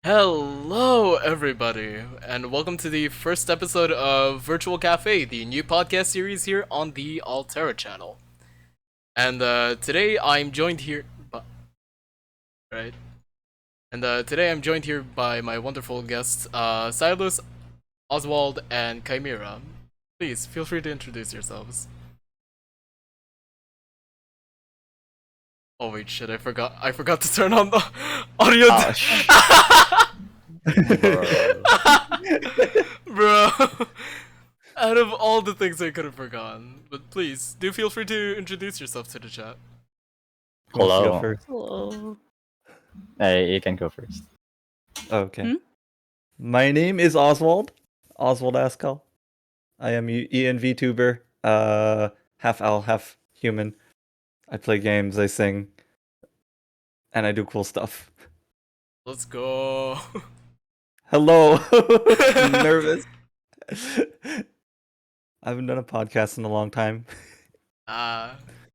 Hello, everybody, and welcome to the first episode of Virtual Cafe, the new podcast series here on the Altera channel. And today I'm joined here, right? And today I'm joined here by my wonderful guests, Syluse, Oswald, and Chimera. Please feel free to introduce yourselves. Oh wait, shit! I forgot. I forgot to turn on the audio. Bro, out of all the things I could have forgotten, but please do feel free to introduce yourself to the chat. Hello. Go first. Hello. You can go first. Okay. My name is Oswaldascal. I am Ian VTuber. Half owl, half human. I play games, I sing, and I do cool stuff. Let's go. Hello. I'm nervous. I haven't done a podcast in a long time.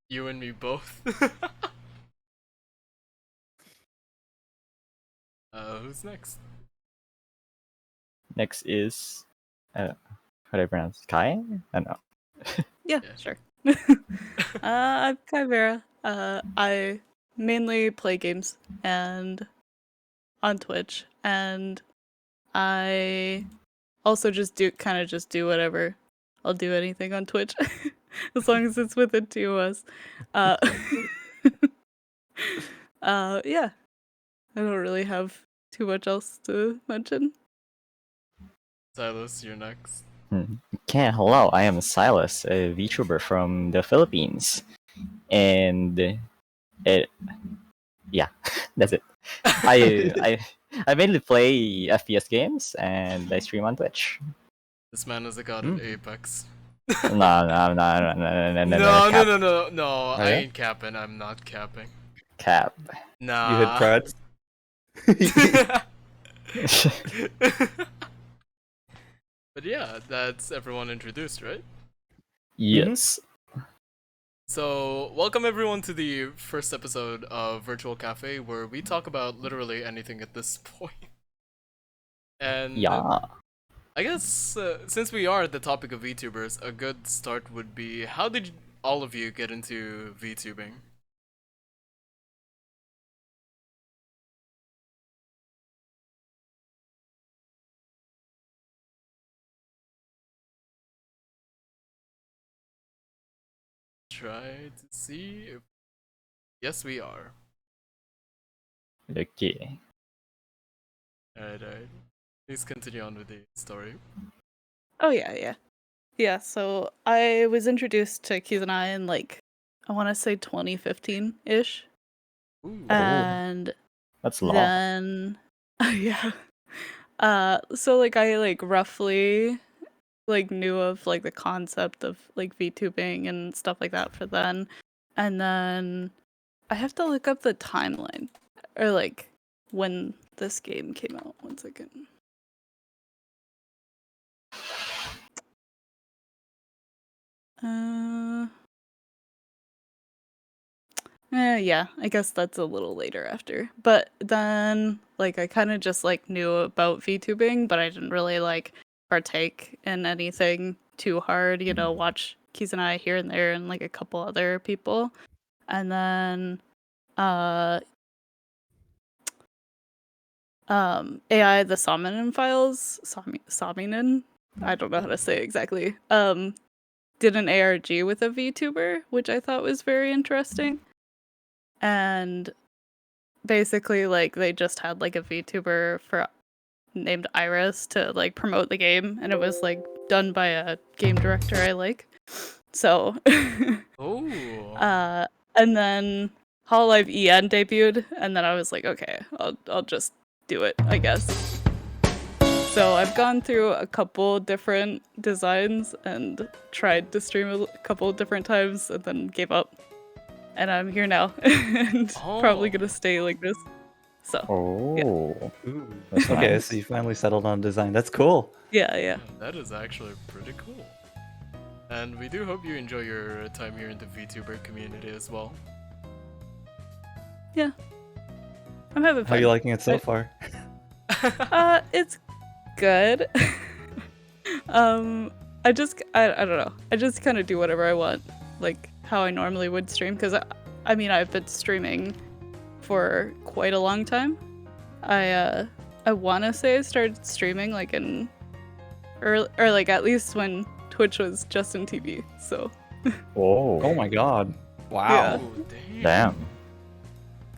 You and me both. Who's next? Next is how do I pronounce Kai? I don't know. Yeah. Sure. I'm Chimera. I mainly play games and on Twitch, and I also just do whatever. I'll do anything on Twitch as long as it's within 2 of us. Yeah. I don't really have too much else to mention. Syluse, you're next. Okay, hello. I am Silas, a VTuber from the Philippines, and yeah, that's it. I mainly play FPS games and I stream on Twitch. This man is a god of Apex. No. No. I yeah? ain't capping. I'm not capping. Cap. Nah. You hit prods. But yeah, that's everyone introduced, right? Yes. So, welcome everyone to the first episode of Virtual Cafe, where we talk about literally anything at this point. And Yeah. I guess since we are at the topic of VTubers, a good start would be, how did all of you get into VTubing? Try to see if... Yes, we are. Okay. Alright. Please continue on with the story. Oh yeah. So I was introduced to Keys and I in I want to say 2015-ish, Ooh. and That's long. then yeah. So I roughly knew of the concept of VTubing and stuff like that for then, and then I have to look up the timeline or when this game came out. 1 second. Yeah, I guess that's a little later after. But then, I kind of just, knew about VTubing, but I didn't really, partake in anything too hard, watch Keys and I here and there and, a couple other people. And then, AI, the Saminen files, Saminen? I don't know how to say it exactly, did an ARG with a VTuber, which I thought was very interesting. And basically, they just had a VTuber named Iris to promote the game, and it was done by a game director I like. So, Oh. And then Hololive EN debuted, and then I was like, okay, I'll just do it, I guess. So I've gone through a couple different designs and tried to stream a couple different times, and then gave up. And I'm here now, and probably gonna stay like this. So. Oh. Yeah. Ooh. That's Okay, nice. so you finally settled on design. That's cool. Yeah. That is actually pretty cool. And we do hope you enjoy your time here in the VTuber community as well. Yeah. I'm having fun. How are you liking it so far? It's good. I don't know. I just kind of do whatever I want, like how I normally would stream. Because I mean, I've been streaming for quite a long time. I want to say I started streaming like in early, or like at least when Twitch was just in TV. So. Oh my god! Wow. Oh, Damn.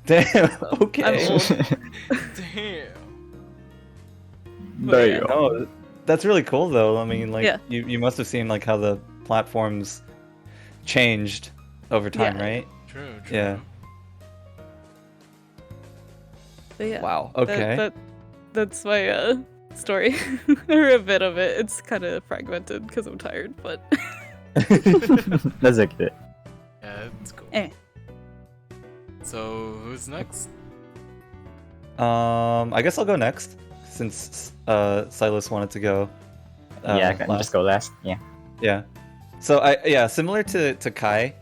Damn. Okay. I'm old. Damn. But yeah. Oh, that's really cool though. I mean, like Yeah. you must have seen like how the platforms changed over time, Yeah. right? True. Yeah. But yeah. Wow. that- Okay. that's my story, or a bit of it. It's kind of fragmented because I'm tired, but. That's okay. Yeah, it's cool. Eh. So who's next? I guess I'll go next since Syluse wanted to go. Yeah, I can last. just go last. Yeah. Yeah. So similar to Kai,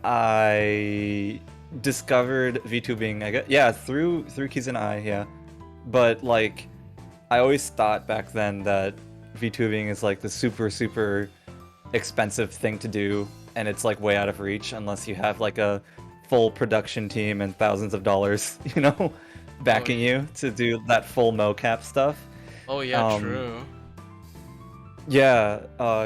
I discovered VTubing. I guess through Keys and I, yeah. But like, I always thought back then that VTubing is like the super expensive thing to do, and it's like way out of reach unless you have like a full production team and thousands of dollars, backing you to do that full mocap stuff. Oh yeah, Um, true. Yeah,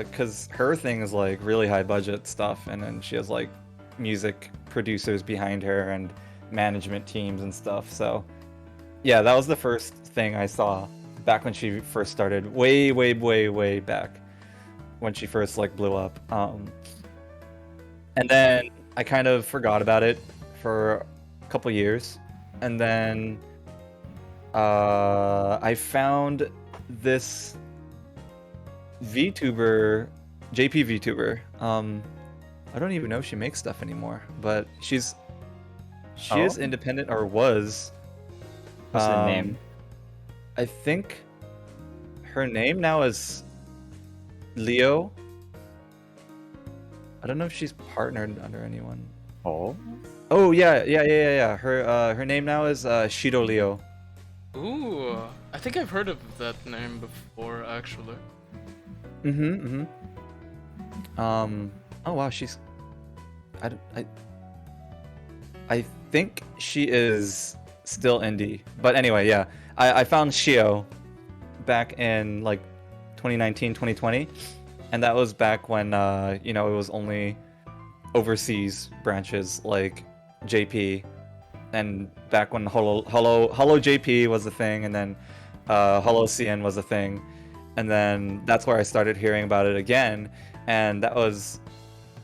because her thing is like really high budget stuff, and then she has like music producers behind her and management teams and stuff. So yeah, that was the first thing I saw back when she first started, way back when she first like blew up. And then I kind of forgot about it for a couple years, and then I found this VTuber, JP VTuber. I don't even know if she makes stuff anymore, but she is independent, or was. What's her name? I think her name now is Leo. I don't know if she's partnered under anyone. Oh. Oh yeah. Her name now is Shido Leo. Ooh, I think I've heard of that name before, actually. Oh wow, I think she is still indie. But anyway, yeah. I found Shio back in like 2019, 2020. And that was back when it was only overseas branches like JP, and back when Holo JP was a thing, and then Holo CN was a thing, and then that's where I started hearing about it again, and that was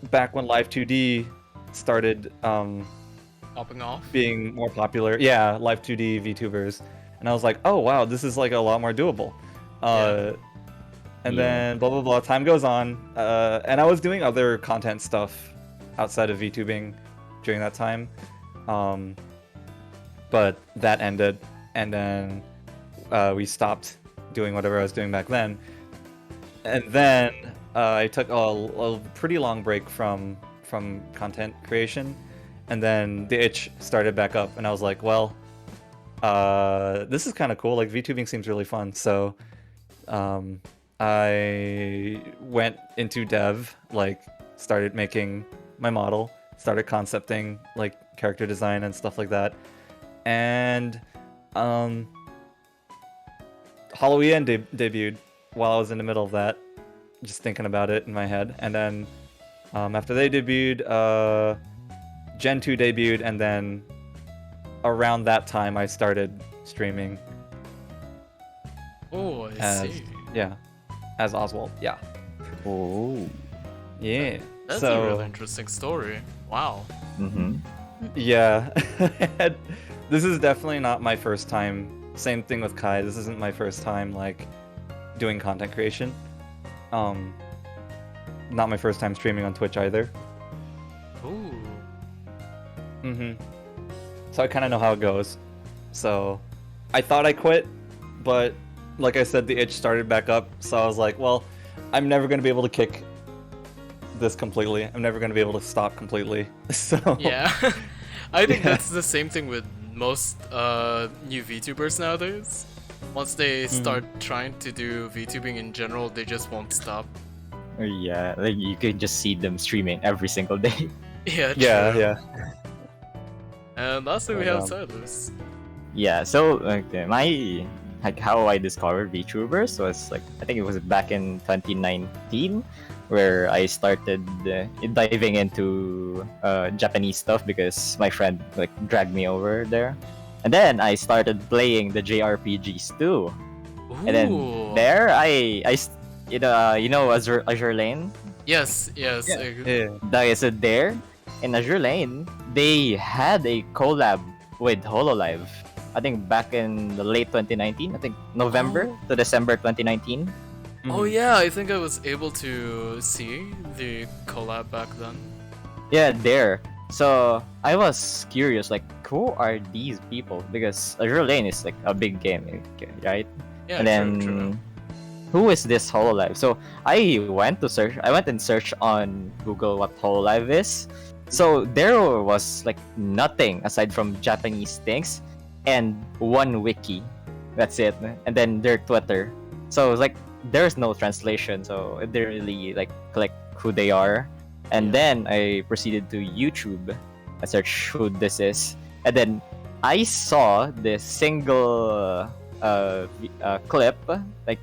back when Live 2D started Popping off. being more popular. Yeah, Live 2D VTubers, and I was like, oh wow, this is like a lot more doable. And then blah blah blah. Time goes on, and I was doing other content stuff outside of VTubing during that time, but that ended, and then we stopped doing whatever I was doing back then, and then I took a pretty long break from content creation, and then the itch started back up, and I was like, well, this is kind of cool. Like VTubing seems really fun, so. I went into dev, like started making my model, started concepting like character design and stuff like that, and Halloween debuted while I was in the middle of that, just thinking about it in my head, and then after they debuted, Gen 2 debuted, and then around that time I started streaming. Oh, I see. Yeah. As Oswald, yeah. Oh. Yeah. That's so, a really interesting story. Wow. Mm-hmm. Yeah. This is definitely not my first time. Same thing with Kai. This isn't my first time like doing content creation. Not my first time streaming on Twitch either. Ooh. So I kind of know how it goes. So I thought I quit, but like I said, the itch started back up. So I was like, well, I'm never going to be able to kick this completely. I'm never going to be able to stop completely. So Yeah. I think that's the same thing with most new VTubers nowadays. once they start trying to do VTubing in general, they just won't stop. Yeah, like you could just see them streaming every single day. Yeah, Yeah, true. yeah. And lastly, we But, have Syluse. Yeah, so my like how I discovered VTubers was like I think it was back in 2019 where I started diving into Japanese stuff because my friend like dragged me over there, and then I started playing the JRPGs too. Ooh. And then there you know Azure Lane. Yes. Yeah. So there in Azure Lane they had a collab with Hololive. I think back in the late 2019. I think November to December 2019. Oh yeah, I think I was able to see the collab back then. Yeah, there. So I was curious, like, who are these people? Because Azure Lane is like a big game, right? Yeah, And then, true. who is this Hololive? So I went and searched on Google what Hololive is. So there was like nothing aside from Japanese things and one wiki. That's it. And then their Twitter. So it's like there's no translation, so I didn't really like click who they are. And then I proceeded to YouTube. I searched who this is, and then I saw this single clip, like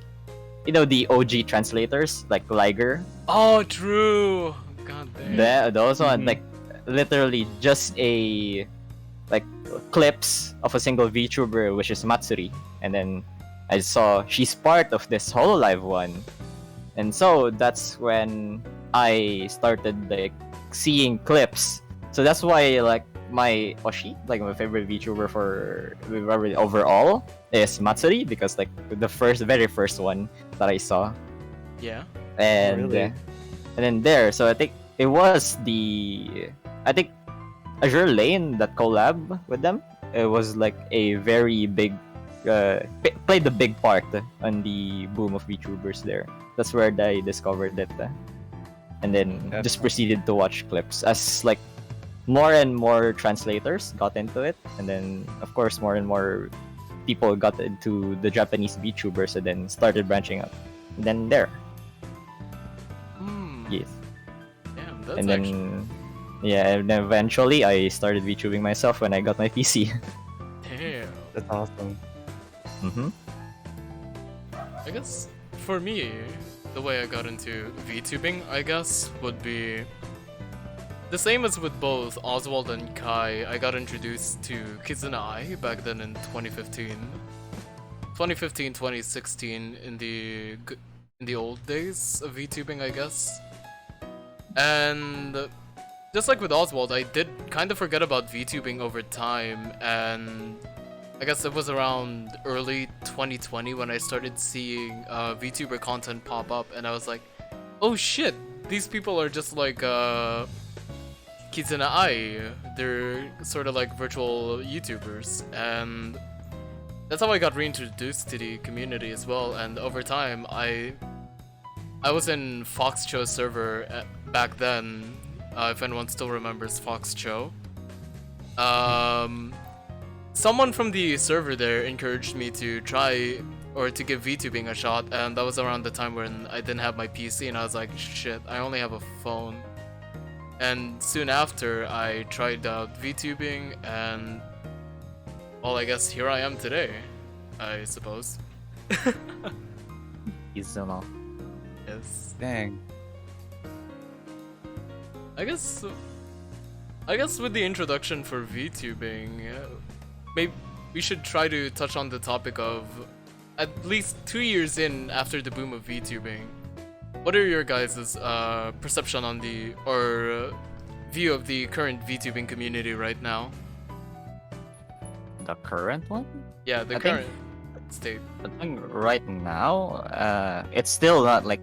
the OG translators like Liger. Oh, true. God damn. Those one like literally just a like clips of a single VTuber, which is Matsuri, and then I saw she's part of this Hololive one, and so that's when I started like seeing clips. So that's why like my Oshi, like my favorite VTuber for overall is Matsuri, because like the very first one that I saw. Yeah. And Really? and then there, so I think it was Azure Lane that collab with them. It was like a very big played a big part on the boom of VTubers there. That's where I discovered it, and then just proceeded to watch clips as like more and more translators got into it, and then of course more and more people got into the Japanese VTubers, and then started branching out. And then there, yes, Damn, that's and then actually... yeah, and then eventually I started VTubing myself when I got my PC. Damn. That's awesome. I guess for me, the way I got into VTubing, I guess, would be the same as with both Oswald and Kai. I got introduced to Kizuna Ai back then in 2015. 2016 in the old days of VTubing, I guess. And just like with Oswald, I did kind of forget about VTubing over time, and I guess it was around early 2020 when I started seeing VTuber content pop up, and I was like, oh shit, these people are just like Kizuna Ai. They're sort of like virtual YouTubers, and that's how I got reintroduced to the community as well. And over time, I was in Fox Cho's server back then, if anyone still remembers Fox Cho. Someone from the server there encouraged me to try or to give VTubing a shot, and that was around the time when I didn't have my PC, and I was like, shit, I only have a phone. And soon after, I tried out VTubing, and well, I guess here I am today, I suppose. Kizuna. Yes. Dang. I guess with the introduction for VTubing, maybe we should try to touch on the topic of at least 2 years in after the boom of VTubing. What are your guys' perception on view of the current VTubing community right now? The current one? Yeah, the current state. I think right now, it's still not like.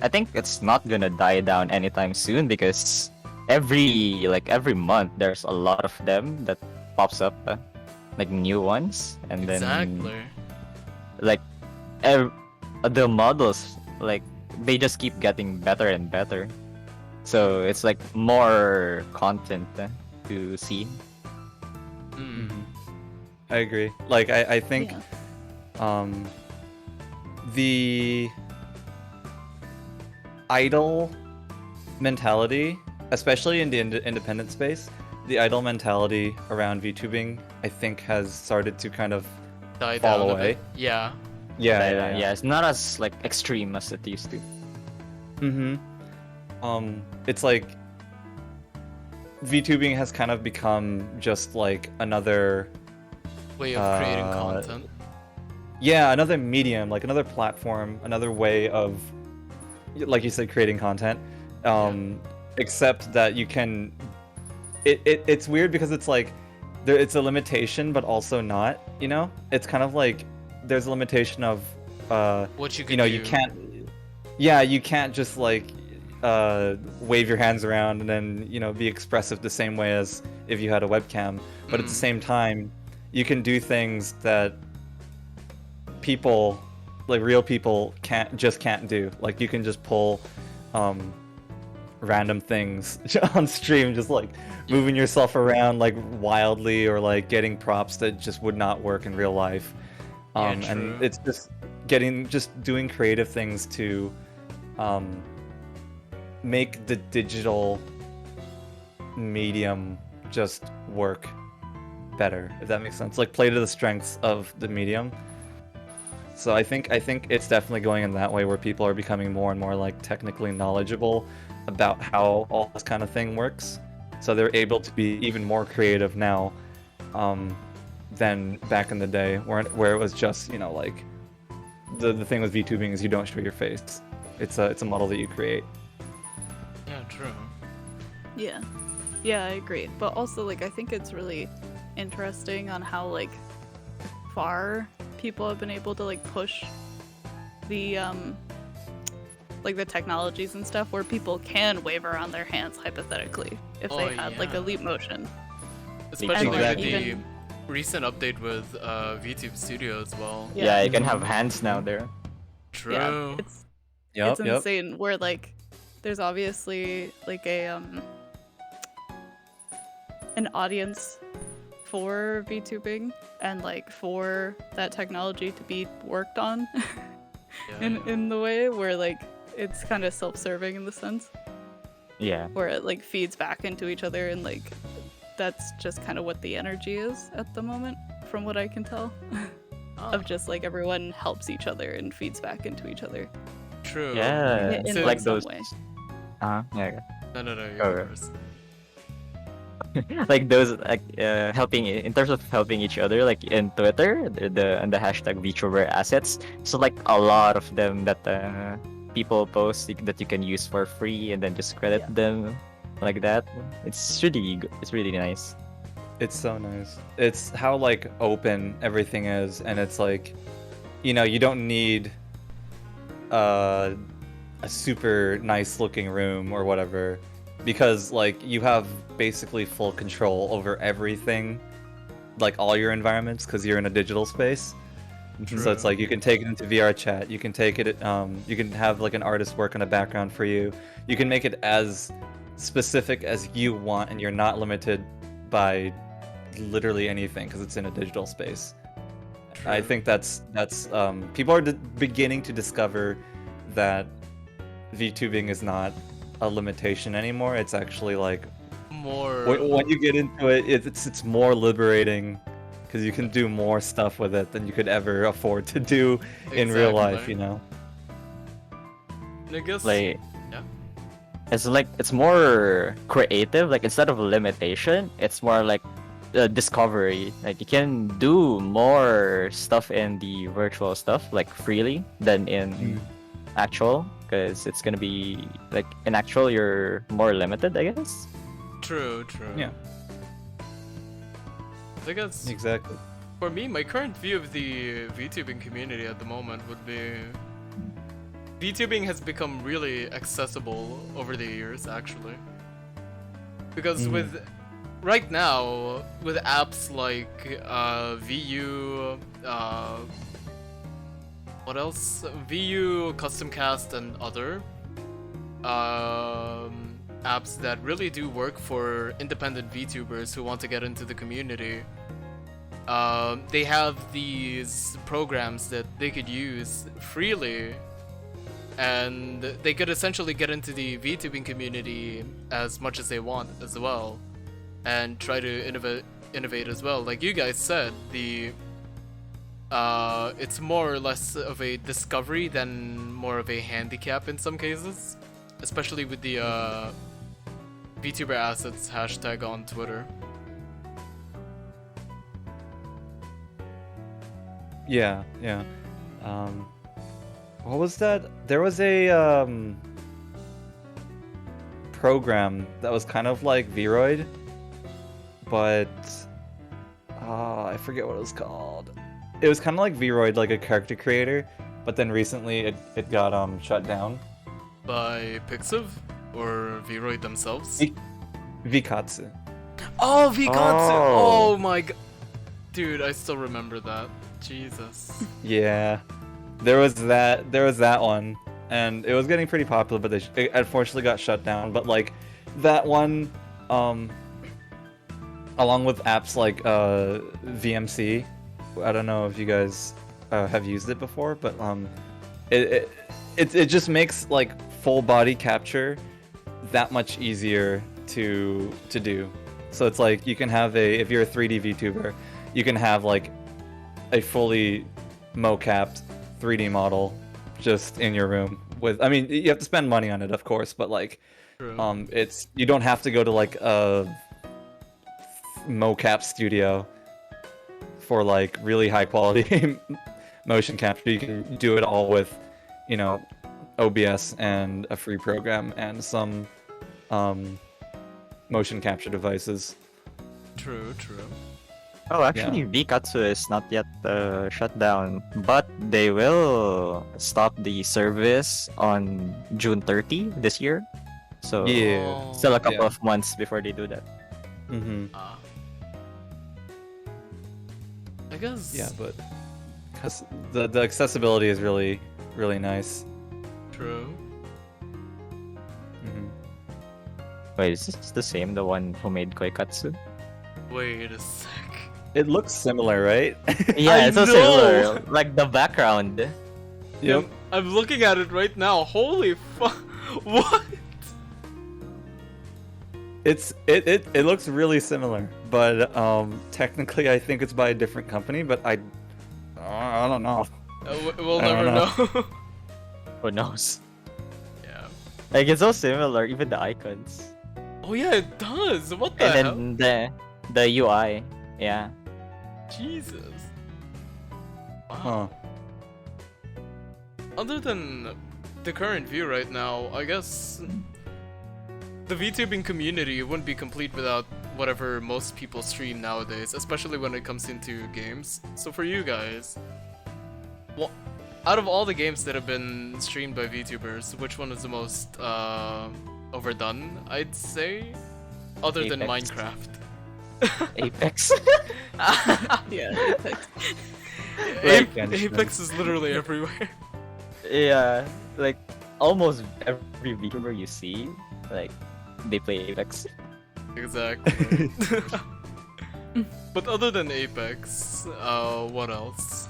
I think it's not gonna die down anytime soon, because every month there's a lot of them that pops up, like new ones, and Exactly. then like the models, like they just keep getting better and better. So it's like more content to see. I agree. Like I think Yeah. The idle mentality, especially in the independent space, the idle mentality around VTubing, I think, has started to kind of Die fall down a away. bit. Yeah. Yeah, it's not as like extreme as it used to. It's like VTubing has kind of become just like another Way of creating content. yeah, another medium, like another platform, another way of, like you said, creating content. Except that you can, it's weird because it's like it's a limitation, but also not. You know, it's kind of like there's a limitation of What you can you know, do. you can't. Yeah, you can't just like wave your hands around and then, you know, be expressive the same way as if you had a webcam. But at the same time, you can do things that people, like real people, can't do. Like you can just pull random things on stream, just like moving yourself around like wildly, or like getting props that just would not work in real life. True. And it's just doing creative things to make the digital medium just work better, if that makes sense. Like play to the strengths of the medium. So I think it's definitely going in that way, where people are becoming more and more like technically knowledgeable about how all this kind of thing works. So they're able to be even more creative now than back in the day, where it was just, you know, like the thing with VTubing is you don't show your face. It's a model that you create. Yeah, true. Yeah, I agree. But also, like, I think it's really interesting on how, like, far people have been able to, like, push the, like, the technologies and stuff where people can wave around their hands, hypothetically, if they had, like, a leap motion. Especially with Exactly. the recent update with VTube Studio as well. Yeah, you can have hands now there. True. Yeah, Yep, it's insane. Where like, there's obviously like an audience for VTubing and like for that technology to be worked on in the way where like it's kind of self-serving in the sense. Yeah. Where it like feeds back into each other, and like that's just kind of what the energy is at the moment, from what I can tell. Of just like everyone helps each other and feeds back into each other. True. Yeah, In So- like some those. way. Yeah. No, you Okay. go first. Like those, like helping in terms of helping each other, like in Twitter, the hashtag VTuber assets. So like a lot of them that people post that you can use for free, and then just credit them like that. It's really nice. It's so nice. It's how like open everything is, and it's like, you know, you don't need a super nice looking room or whatever, because like you have basically full control over everything, like all your environments, because you're in a digital space. And so it's True. like you can take it into VR chat, you can take it, you can have like an artist work on a background for you. You can make it as specific as you want, and you're not limited by literally anything because it's in a digital space. I True. think that's people are beginning to discover that VTubing is not a limitation anymore. It's actually like More. when you get into it, it's more liberating, because you can do more stuff with it than you could ever afford to do in real life, Exactly. you know. And I guess. Like Yeah. it's like it's more creative. Like instead of a limitation, it's more like discovery. Like you can do more stuff in the virtual stuff like freely than in actual, because it's gonna be like in actual you're more limited, I guess. True. Yeah. I guess Exactly. for me, my current view of the VTubing community at the moment would be VTubing has become really accessible over the years, actually. Because with right now, with apps like VU, what else? VU, Customcast, and other apps that really do work for independent VTubers who want to get into the community. they have these programs that they could use freely, and they could essentially get into the VTubing community as much as they want as well, and try to innovate as well. Like you guys said, it's more or less of a discovery than more of a handicap in some cases, especially with the VTuber assets hashtag on Twitter. Yeah. What was that? There was a program that was kind of like ViRTUAL, but I forget what it was called. It was kind of like ViRTUAL, like a character creator, but then recently it got shut down By Pixiv or ViRTUAL themselves? Vikatsu. Oh, Vikatsu! Oh. Oh my god. Dude, I still remember that. Jesus. Yeah, there was that one, and it was getting pretty popular, but it unfortunately got shut down. But like that one, along with apps like VMC, I don't know if you guys have used it before, but it just makes like full body capture that much easier to do. So it's like you can have if you're a 3D VTuber, you can have like a fully mocapped 3D model just in your room with. I mean, you have to spend money on it, of course, but like, True. you don't have to go to like a mocap studio for like really high quality motion capture. You can do it all with, OBS and a free program and some motion capture devices. True. Oh, actually, Vikatsu is not yet shut down, but they will stop the service on June 30 this year. So Yeah. still a couple Yeah. of months before they do that. Mm-hmm. I guess. Yeah, but because the accessibility is really, really nice. True. Mm-hmm. Wait, is this the same, the one who made Koikatsu? Wait a sec. It looks similar, right? Yeah, it's so know! similar. Like the background. Yep. I'm looking at it right now. Holy fuck. What? It looks really similar, but technically I think it's by a different company, but I don't know. We'll I never don't know. Who knows? Yeah. Like it's so similar, even the icons. Oh yeah, it does. What the hell? And then the UI. Yeah. Jesus. Huh. Wow. Other than the current view right now, I guess the VTubing community wouldn't be complete without whatever most people stream nowadays, especially when it comes into games. So for you guys, well, out of all the games that have been streamed by VTubers, which one is the most overdone, I'd say? Other than Apex. Minecraft. Apex. Yeah. Like Apex is literally everywhere. Yeah, like almost every VTuber you see, like they play Apex. Exactly. But other than Apex, what else?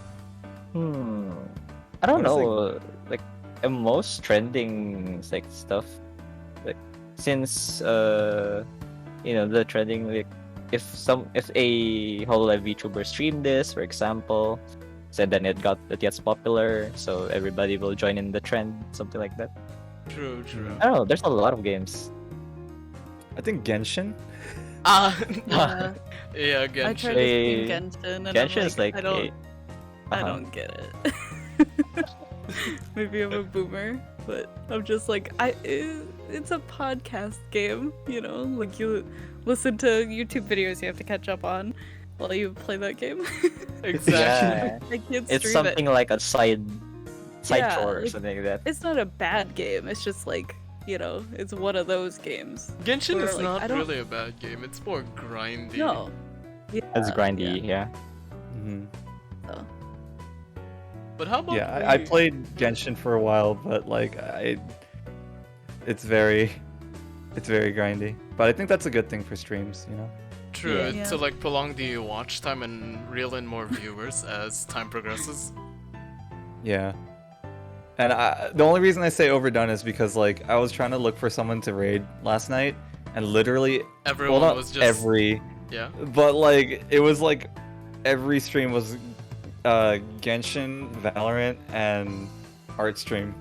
I don't know. Like most trending like stuff, like since the trending, like if a Hololive VTuber streamed this, for example, so then it gets popular, so everybody will join in the trend, something like that. True. I don't know. There's a lot of games. I think Genshin. Yeah. Yeah, I Genshin. tried to stream Genshin and Genshin I'm is like I don't uh-huh. don't get it. Maybe I'm a boomer, but I'm just like it's a podcast game, like you listen to YouTube videos you have to catch up on while you play that game. Exactly. Yeah. I can't It's stream something it. like a side Yeah, chore or like- something like that. It's not a bad game. It's just like, it's one of those games. Genshin Or, is like, not I don't- really a bad game. It's more grindy. No. Yeah, It's grindy, yeah. Mm-hmm. so. But how about Yeah, I played Genshin for a while, but like it's very grindy. But I think that's a good thing for streams, True, Yeah. to like prolong the watch time and reel in more viewers as time progresses. Yeah. And the only reason I say overdone is because like I was trying to look for someone to raid last night, and literally, Everyone well, not was just every, yeah. but like it was like every stream was Genshin, Valorant, and Art Stream.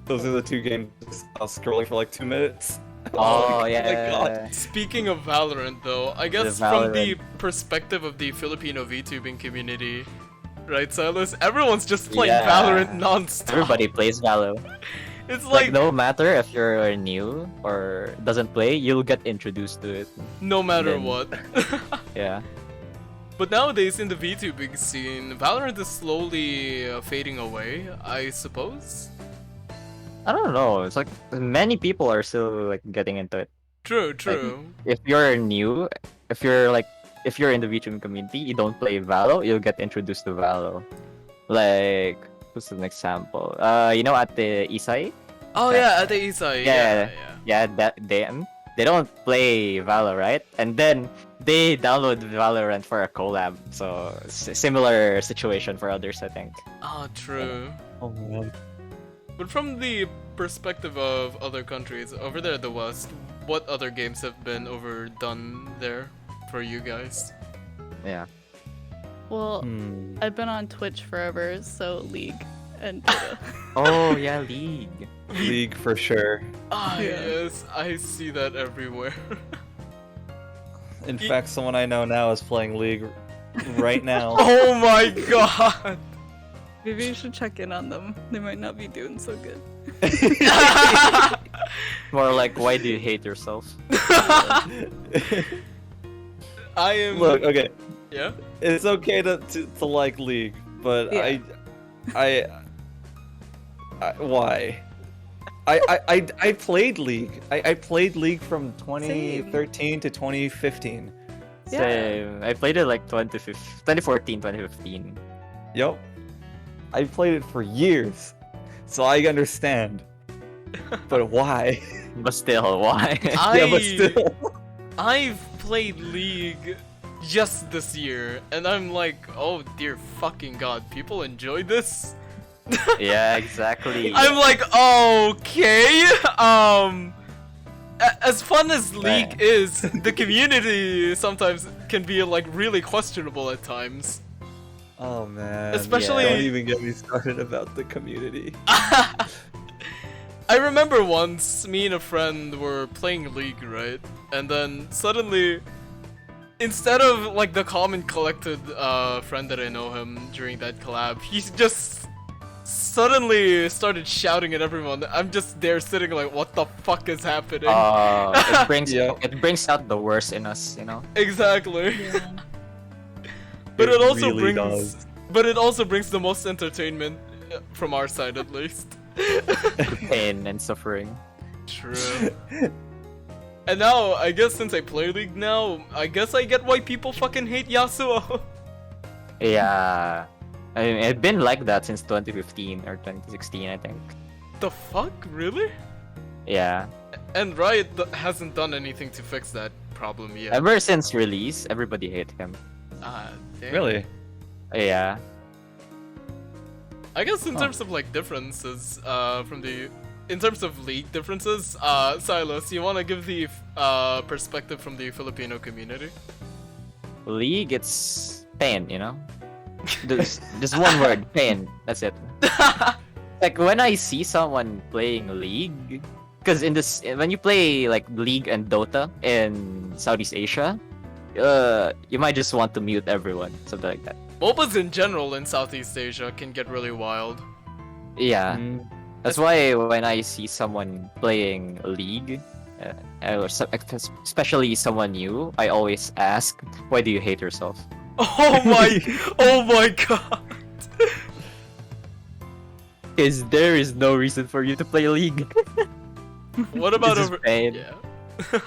Those are the two games I was scrolling for like 2 minutes. Oh, my yeah. God. Speaking of Valorant, though, I guess from the perspective of the Filipino VTubing community, right, Syluse? Everyone's just playing Yeah. Valorant non-stop. Everybody plays Valo. It's Like, like no matter if you're new or doesn't play, you'll get introduced to it. no matter then- what. Yeah. But nowadays in the VTubing scene, Valorant is slowly fading away, I suppose. I don't know. It's like many people are still like getting into it. True, true. If you're new, if you're in the VTubing community, you don't play Valo, you'll get introduced to Valo. Like, what's an example? You know, at the Isai, Oh yeah, at the Isai. Yeah. Yeah. that they don't play Valo, right? And then they download Valorant for a collab. So similar situation for others, I think. Ah, true. Oh man. But from the perspective of other countries, over there in the West, what other games have been overdone there for you guys? Yeah. Well, Hmm. I've been on Twitch forever, so League and Dota. Oh yeah, League. League for sure. Ah, Yeah. yes, I see that everywhere. In fact, someone I know now is playing League right now. Oh my god! Maybe you should check in on them. They might not be doing so good. More like, why do you hate yourself? I am. Look, okay, Yeah? it's okay to like League, but Yeah. I why? I played League. I played League from 2013 to 2015. Yeah. Same. I played it like 2014, 2015. Yup. I played it for years, so I understand. But why? But still, why? Yeah, but still. I've played League just this year, and I'm like, oh dear fucking god, people enjoy this? Yeah, exactly. I'm like, okay, as fun as League is, the community sometimes can be like really questionable at times. Oh man. Especially- Don't even get me started about the community. I remember once me and a friend were playing League, right? And then suddenly, instead of like the calm and collected friend that I know him during that collab, he just suddenly started shouting at everyone. I'm just there sitting like, what the fuck is happening? It brings Yeah. it brings out the worst in us, you know. Exactly. Yeah. But it also really brings does. but it also brings the most entertainment from our side at least. Pain and suffering. True. And now, I guess since I play League now, I guess I get why people fucking hate Yasuo. Yeah. I mean, it's been like that since 2015 or 2016, I think. The fuck? Really? Yeah. And Riot hasn't done anything to fix that problem yet. Ever since release, everybody hate him. Ah, damn. Really? Yeah. I guess in terms of like differences, in terms of league differences, Syluse, you wanna give the perspective from the Filipino community? League, it's pain, you know? Just one word, pain. That's it. Like when I see someone playing League, because when you play like League and Dota in Southeast Asia, you might just want to mute everyone, something like that. MOBAs in general in Southeast Asia can get really wild. Yeah, Mm. that's why when I see someone playing League, especially someone new, I always ask, "Why do you hate yourself?" Oh my, oh my god. Because there is no reason for you to play League. What about This is over? pain. Yeah.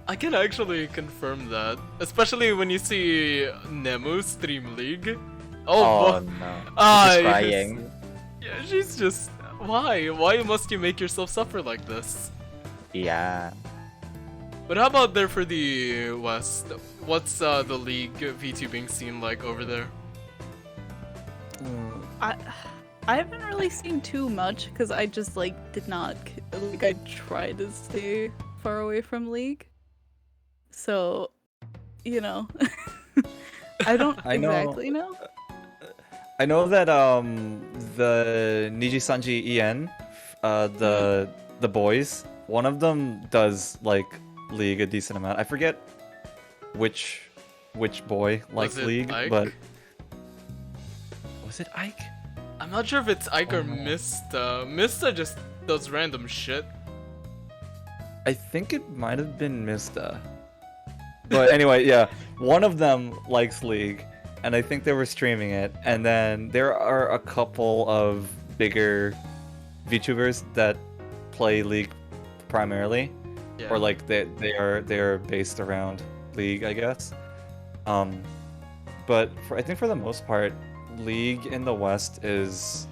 I can actually confirm that, especially when you see Nemu stream League. Oh Oh, no, Ah, she's yes. crying. yeah, she's just. Why? Why must you make yourself suffer like this? Yeah. But how about there for the West? What's the League VTubing scene like over there? I haven't really seen too much because I just did not I tried to stay far away from League. So, you know, I don't exactly know. I know that the Niji Sanji En, the boys, one of them does like League a decent amount. I forget which boy likes League, Ike? but was it Ike? I'm not sure if it's Ike or Mista. Mista just does random shit. I think it might have been Mista. But anyway, yeah, one of them likes League, and I think they were streaming it. And then there are a couple of bigger VTubers that play League primarily, Yeah. or like they are based around League, I guess. But I think for the most part, League in the West is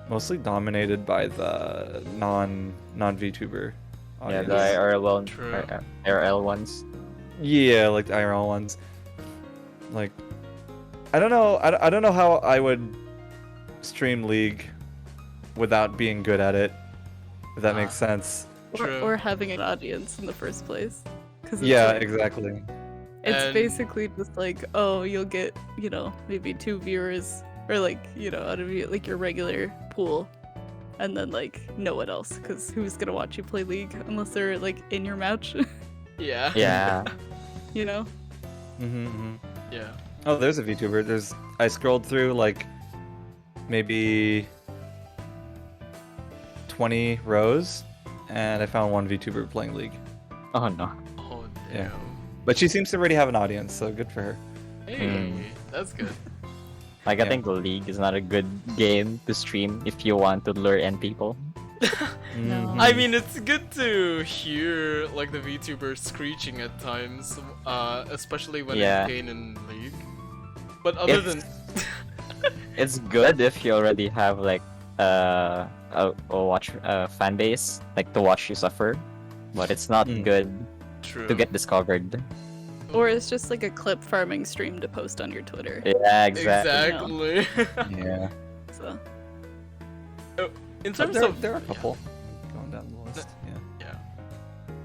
mostly dominated by the non VTuber Yeah, audience. the IRL, True. IRL ones. Yeah, like the IRL ones. Like, I don't know. I don't know how I would stream League without being good at it. If that makes sense. True. Or having an audience in the first place. Because Yeah, exactly. it's And- basically just oh, you'll get, maybe 2 viewers, or out of your regular pool, and then no one else, because who's gonna watch you play League unless they're in your match, Yeah. Yeah. you know? Mm-hmm. Yeah. Oh, there's a VTuber. I scrolled through maybe 20 rows, and I found one VTuber playing League. Oh no. Oh Yeah. damn. But she seems to already have an audience, so good for her. Hey, that's good. I Yeah. think League is not a good game to stream if you want to lure in people. No. Mhm. I mean, it's good to hear the VTubers screeching at times, especially when Yeah. in Pain and League. But other than It's good if you already have a fan base, to watch you suffer, but it's not Mm. good true. to get discovered. Or it's just a clip farming stream to post on your Twitter. Yeah, exactly. Exactly. Yeah. So In But terms there, of there are a couple going down the list. Yeah. yeah.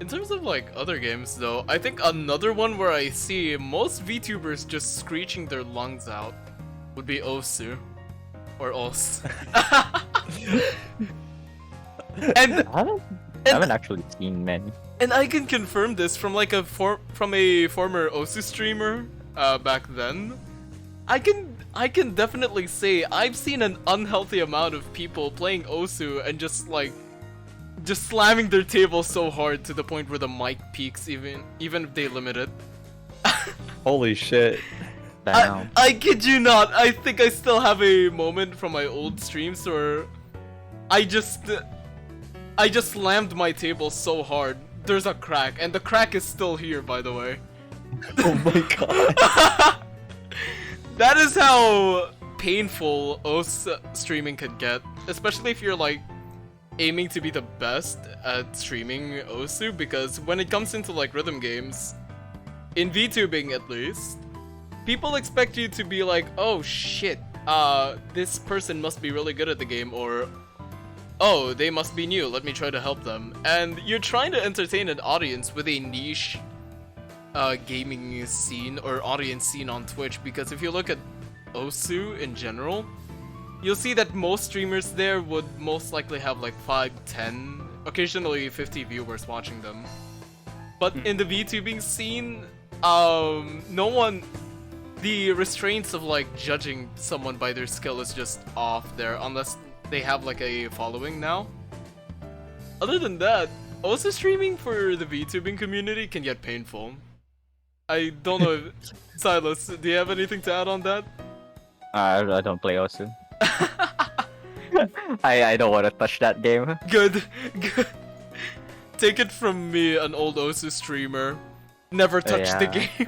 In terms of other games though, I think another one where I see most VTubers just screeching their lungs out would be Osu. Or Os. and I haven't actually seen many. And I can confirm this from from a former Osu streamer back then. I can definitely say I've seen an unhealthy amount of people playing Osu and just slamming their table so hard to the point where the mic peaks even if they limit it. Holy shit. Damn. I kid you not. I think I still have a moment from my old streams where I just slammed my table so hard. There's a crack, and the crack is still here, by the way. Oh my god. That is how painful OS streaming can get, especially if you're aiming to be the best at streaming OSU, because when it comes into rhythm games, in VTubing at least, people expect you to be oh shit, this person must be really good at the game, or oh, they must be new, let me try to help them. And you're trying to entertain an audience with a niche gaming scene or audience scene on Twitch, because if you look at Osu in general, you'll see that most streamers there would most likely have 5, 10, occasionally 50 viewers watching them. But in the VTubing scene, the restraints of judging someone by their skill is just off there, unless they have a following now. Other than that, also streaming for the VTubing community can get painful. I don't know if Silas, do you have anything to add on that? I don't play Osu. I don't want to touch that game. Good. Take it from me, an old Osu streamer. Never touched the Yeah. game.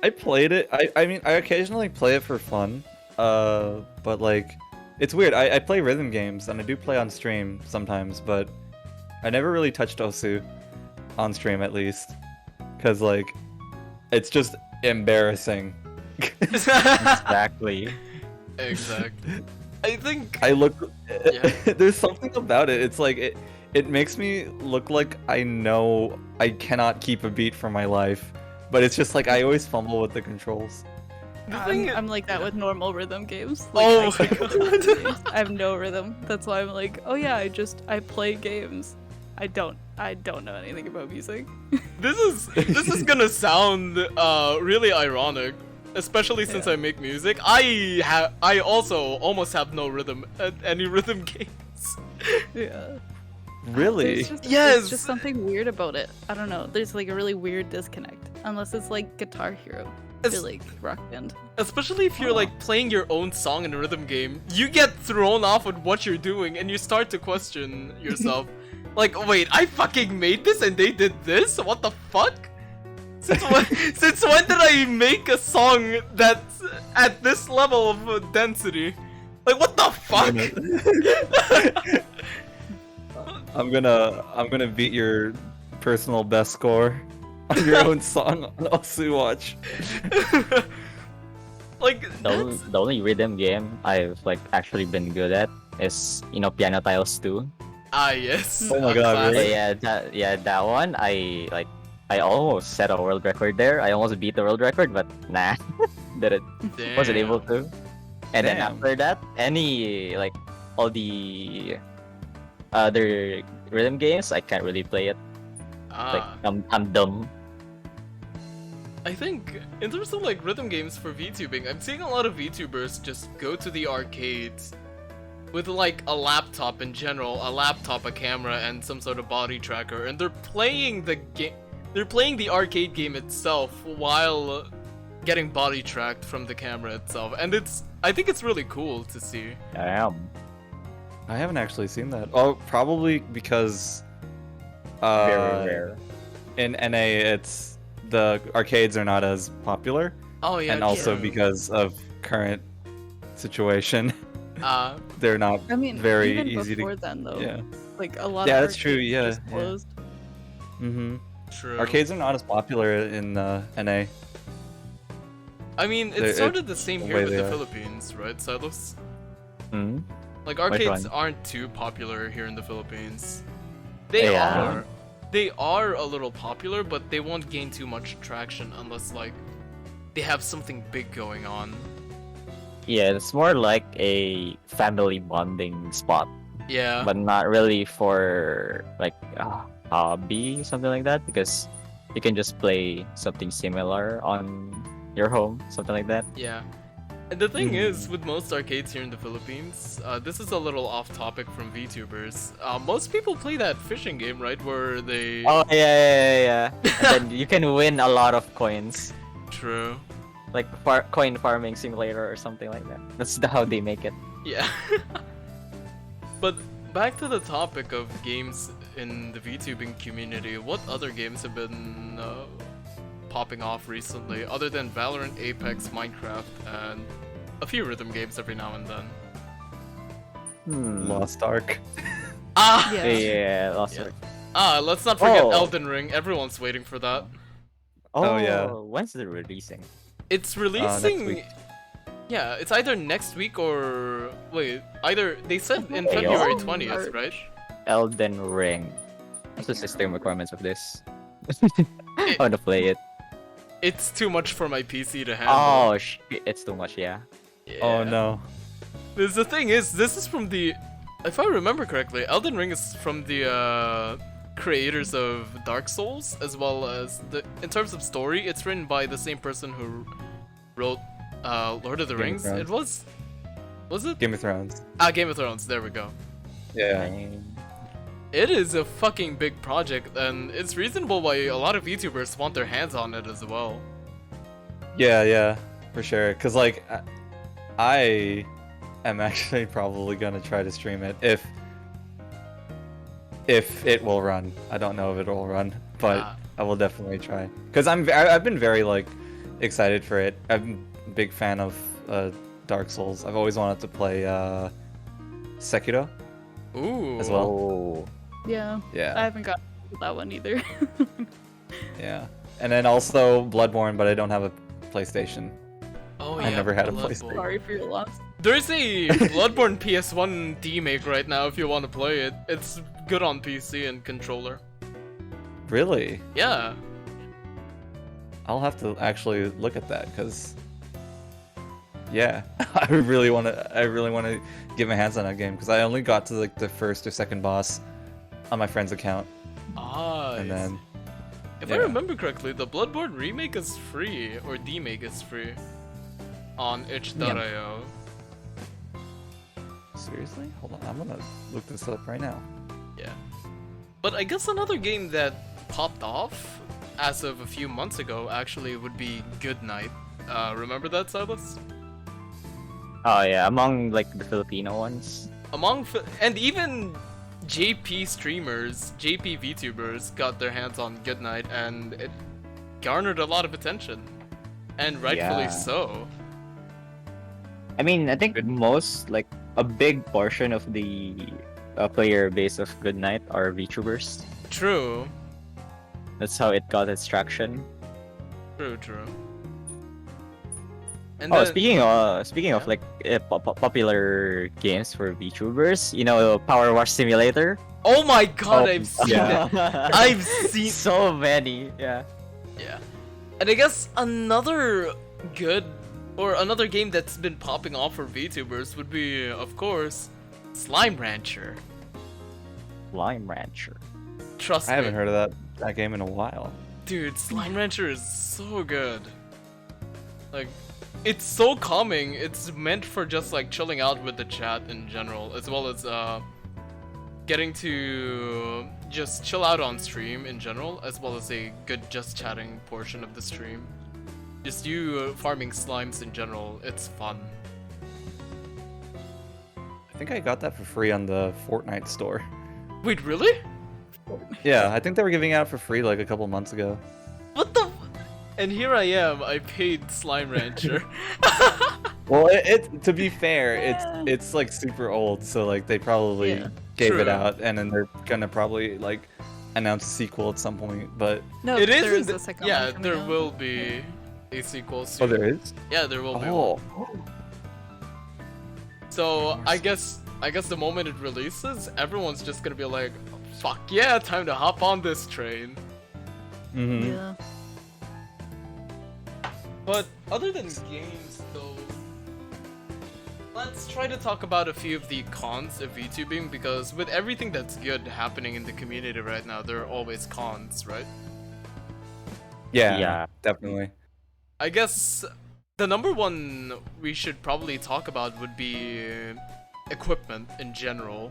I played it. I mean, I occasionally play it for fun. But it's weird. I play rhythm games and I do play on stream sometimes, but I never really touched Osu on stream, at least, because like it's just embarrassing. Exactly. Exactly. I think. I look. Yeah. There's something about it. It's like it makes me look like I know I cannot keep a beat for my life, but it's just like I always fumble with the controls. The thing I'm like that with normal rhythm games. Oh I my can't God. play rhythm games. I have no rhythm. That's why I'm like, oh yeah, I play games. I don't know anything about music. this is gonna sound really ironic, especially since Yeah. I make music. I also almost have no rhythm at any rhythm games. Yeah. Really? Yes! There's just something weird about it. I don't know. There's like a really weird disconnect. Unless it's like Guitar Hero. Es- Or like Rock Band. Especially if you're like playing your own song in a rhythm game, you get thrown off with what you're doing and you start to question yourself. Like, wait, I fucking made this and they did this? What the fuck? Since when did I make a song that's at this level of density? Like, what the fuck? I'm gonna beat your personal best score on your own song on Osu Watch. Like, The only rhythm game I've like actually been good at is Piano Tiles 2. yes. Oh my a God, classic. really? That one I almost set a world record there. I almost beat the world record, but nah, wasn't able to. And then Damn. after that, all the other rhythm games, I can't really play it. Like Ah, I'm dumb. I think in terms of like rhythm games for VTubing, I'm seeing a lot of VTubers just go to the arcades with like a laptop in general, a laptop, a camera, and some sort of body tracker, and they're playing the game. They're playing the arcade game itself while getting body tracked from the camera itself, and I think it's really cool to see. Damn. I haven't actually seen that. Oh, probably because Very rare. in NA it's the arcades are not as popular, Oh yeah, and also true. because of current situation, uh, they're not I mean, very even easy before to. then though. Yeah. Like a lot Yeah, of that's true, arcades yeah, just yeah. closed. Mm-hmm. true. Arcades are not as popular in NA. I mean, They're- it started the same the here way with they the are. Philippines, right, Syluse? Hmm? Like Which arcades one? aren't too popular here in the Philippines. They Yeah. are. They are a little popular, but they won't gain too much traction unless like they have something big going on. Yeah, it's more like a family bonding spot, Yeah. but not really for like a hobby, something like that, because you can just play something similar on your home, something like that. Yeah. And the thing is, with most arcades here in the Philippines, this is a little off topic from VTubers. Most people play that fishing game, right? Where they. Oh yeah. And then you can win a lot of coins, True. like coin farming simulator or something like that. That's how they make it. Yeah. But back to the topic of games in the VTubing community, what other games have been popping off recently, other than Valorant, Apex, Minecraft, and a few rhythm games every now and then? Lost Ark. Ah! Yeah. Yeah, Lost Yeah. Ark. Let's not forget Oh. Elden Ring. Everyone's waiting for that. Oh, yeah. When's it releasing? It's next releasing. week. Yeah, it's either next week or wait. Either they said in Hey, February oh. 20th, right? Elden Ring. What's the system requirements of this? I want to play it. It's too much for my PC to handle. Oh shit, it's too much, yeah. Oh Yeah. no. The thing is, this is from the. If I remember correctly, Elden Ring is from the creators of Dark Souls, as well as in terms of story, it's written by the same person who wrote Lord of the Game of Rings. Thrones. Was it? Game of Thrones. Game of Thrones. There we go. Yeah. It is a fucking big project, and it's reasonable why a lot of YouTubers want their hands on it as well. Yeah, for sure. Cause like, I am actually probably gonna try to stream it if it will run. I don't know if it will run, but Ah. I will definitely try. Cause I've been very like excited for it. I'm a big fan of Dark Souls. I've always wanted to play Sekiro Ooh. as well. Oh. Yeah. I Yeah, haven't got that one either. yeah. And then also Bloodborne, but I don't have a PlayStation. Oh I yeah, never had a Bloodborne. PlayStation. Sorry for your loss. There's a Bloodborne PS1 remake right now if you want to play it. It's good on PC and controller. Really? Yeah. I'll have to actually look at that because, yeah, I really want to get my hands on that game because I only got to like the first or second boss on my friend's account, and then if yeah. I remember correctly, the Bloodborne remake is free, or demake is free, on itch.io. Seriously? Hold on, I'm gonna look this up right now. Yeah. But I guess another game that popped off as of a few months ago actually would be Good Night. Remember that, Silas? Oh yeah, among like the Filipino ones. And even JP streamers, JP VTubers got their hands on Good Night, and it garnered a lot of attention, and rightfully Yeah. so. I mean, I think most like a big portion of the player base of Good Night are VTubers. True, That's how it got its traction. true. And Oh, then, speaking of like popular games for VTubers, you know, Power Wash Simulator. oh my god, I've seen yeah. it. I've seen so many. Yeah. Yeah. And I guess another game that's been popping off for VTubers would be, of course, Slime Rancher. Slime Rancher. Trust I haven't me. heard of that game in a while. Dude, Slime Rancher is so good. Like, it's so calming. It's meant for just like chilling out with the chat in general, as well as getting to just chill out on stream in general, as well as a good just chatting portion of the stream. Just you farming slimes in general, it's fun. I think I got that for free on the Fortnite store. Wait, really? Yeah, I think they were giving it out for free like a couple months ago. What the? And here I am, I paid Slime Rancher. Well, to be fair, it's like super old, so like they probably Yeah. gave True. it out, and then they're gonna probably like announce a sequel at some point. But No, It is there in is the- a second yeah, one coming there out. will be a sequel soon. oh, there is. Yeah, there will be one. Oh, So I guess the moment it releases, everyone's just gonna be like, "Fuck yeah, time to hop on this train." mm-hmm. Yeah. But other than games, though, let's try to talk about a few of the cons of VTubing, because with everything that's good happening in the community right now, there are always cons, right? Yeah, Yeah. definitely. I guess the number one we should probably talk about would be equipment in general.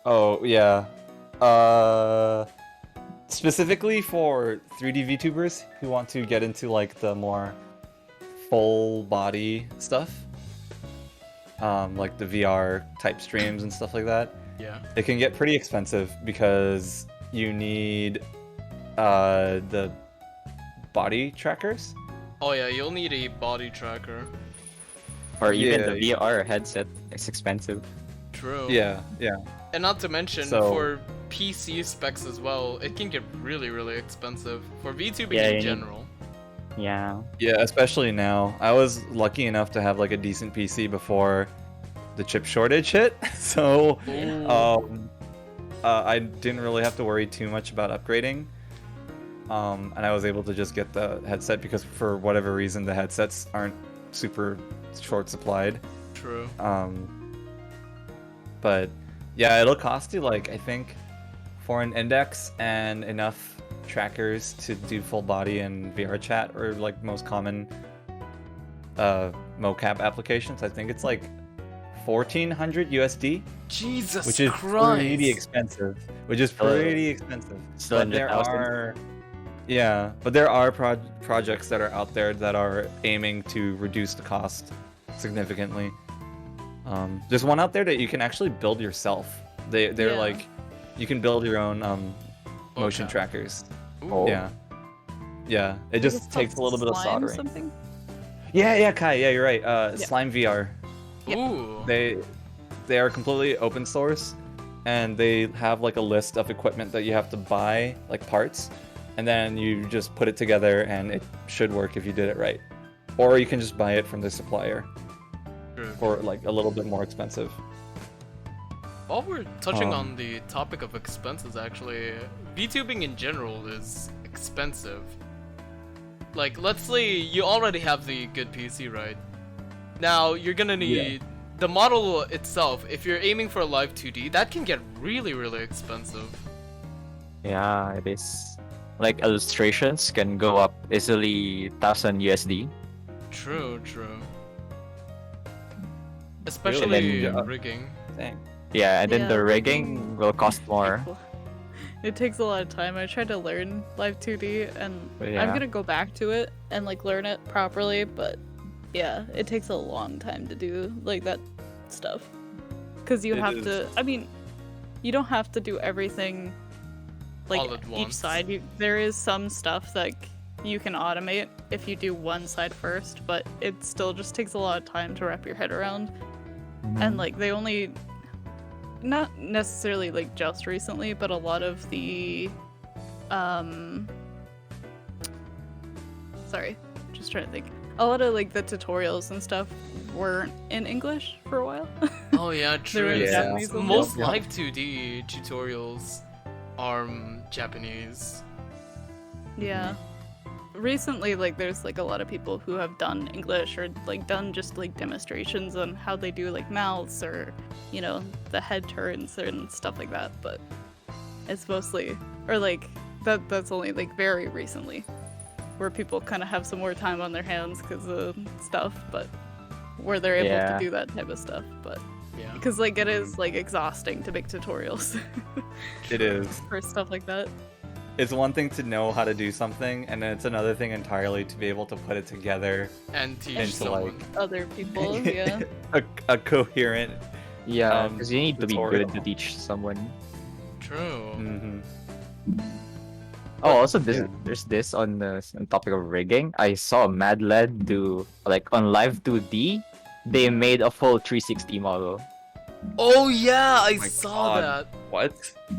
Oh yeah. Specifically for 3D VTubers who want to get into like the more full body stuff, like the VR type streams and stuff like that, Yeah. it can get pretty expensive because you need the body trackers. Oh yeah, you'll need a body tracker. Or even Yeah, the VR headset. It's expensive. True. Yeah, yeah. And not to mention, So- for PC specs as well, it can get really, really expensive. For VTubing Yeah, in you need- general. Yeah. Yeah, especially now. I was lucky enough to have like a decent PC before the chip shortage hit, so Ooh. I didn't really have to worry too much about upgrading. And I was able to just get the headset because for whatever reason the headsets aren't super short supplied. True. But yeah, it'll cost you like I think for an index and enough trackers to do full body and VR chat or like most common mocap applications. I think it's like 1,400 USD, Jesus which is Christ. pretty expensive. Which is Still- pretty expensive. still But there 100,000. are, yeah, but there are projects that are out there that are aiming to reduce the cost significantly. There's one out there that you can actually build yourself. They're Yeah. like, you can build your own motion Okay. trackers. Ooh. Oh. Yeah, yeah. It Is just it takes a little bit of slime soldering. Something? Yeah, Kai. Yeah, you're right. Slime VR. Ooh. They they are completely open source, and they have like a list of equipment that you have to buy, like parts, and then you just put it together, and it should work if you did it right. Or you can just buy it from the supplier for like a little bit more expensive. While we're touching on the topic of expenses, actually, VTubing in general is expensive. Like, let's say you already have the good PC, right? Now, you're gonna need the model itself. If you're aiming for a live 2D, that can get really, really expensive. Yeah, it is. Like illustrations can go up easily 1,000 USD. True. Especially Really? rigging. Dang. Yeah, and then Yeah, the rigging rigging will cost more. It takes a lot of time. I tried to learn Live 2D, and Yeah. I'm gonna go back to it and like learn it properly. But yeah, it takes a long time to do like that stuff, because you It have is. to. I mean, you don't have to do everything like All at each once. side. There is some stuff that you can automate if you do one side first, but it still just takes a lot of time to wrap your head around. And like they only, not necessarily like just recently, but a lot of the sorry, just trying to think, a lot of like the tutorials and stuff weren't in English for a while. Oh yeah, They were true. in Yeah. Japanese only. Most Yeah. live 2D tutorials are Japanese. Yeah. Recently, like, there's like a lot of people who have done English or like done just like demonstrations on how they do like mouths or, you know, the head turns and stuff like that. But it's mostly, or like that's only like very recently, where people kind of have some more time on their hands because of stuff, but where they're able Yeah. to do that type of stuff. But Yeah. because like it is like exhausting to make tutorials It is. for stuff like that. It's one thing to know how to do something, and then it's another thing entirely to be able to put it together And teach into someone. like Other people, yeah. a coherent. Yeah, because you need to be tutorial. good to teach someone. True. Mhm. Oh, also there's this on the topic of rigging. I saw Mad Led do like on Live 2D. They made a full 360 model. Oh yeah, I my saw God. that. What?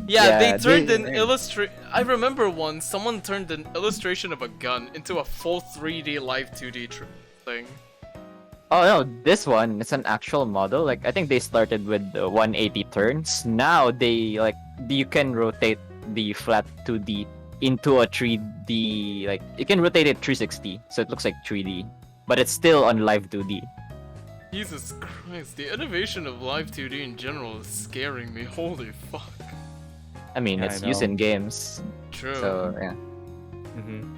Yeah, they Yeah, turned they- an illustrate. I remember once someone turned an illustration of a gun into a full 3D live 2D thing. Oh no, this one it's an actual model. Like I think they started with 180 turns. Now they like you can rotate the flat 2D into a 3D. Like you can rotate it 360, so it looks like 3D, but it's still on live 2D. Jesus Christ, the innovation of live 2D in general is scaring me. Holy fuck. I mean, Yeah, it's I used know. in games, True. so yeah. Mhm.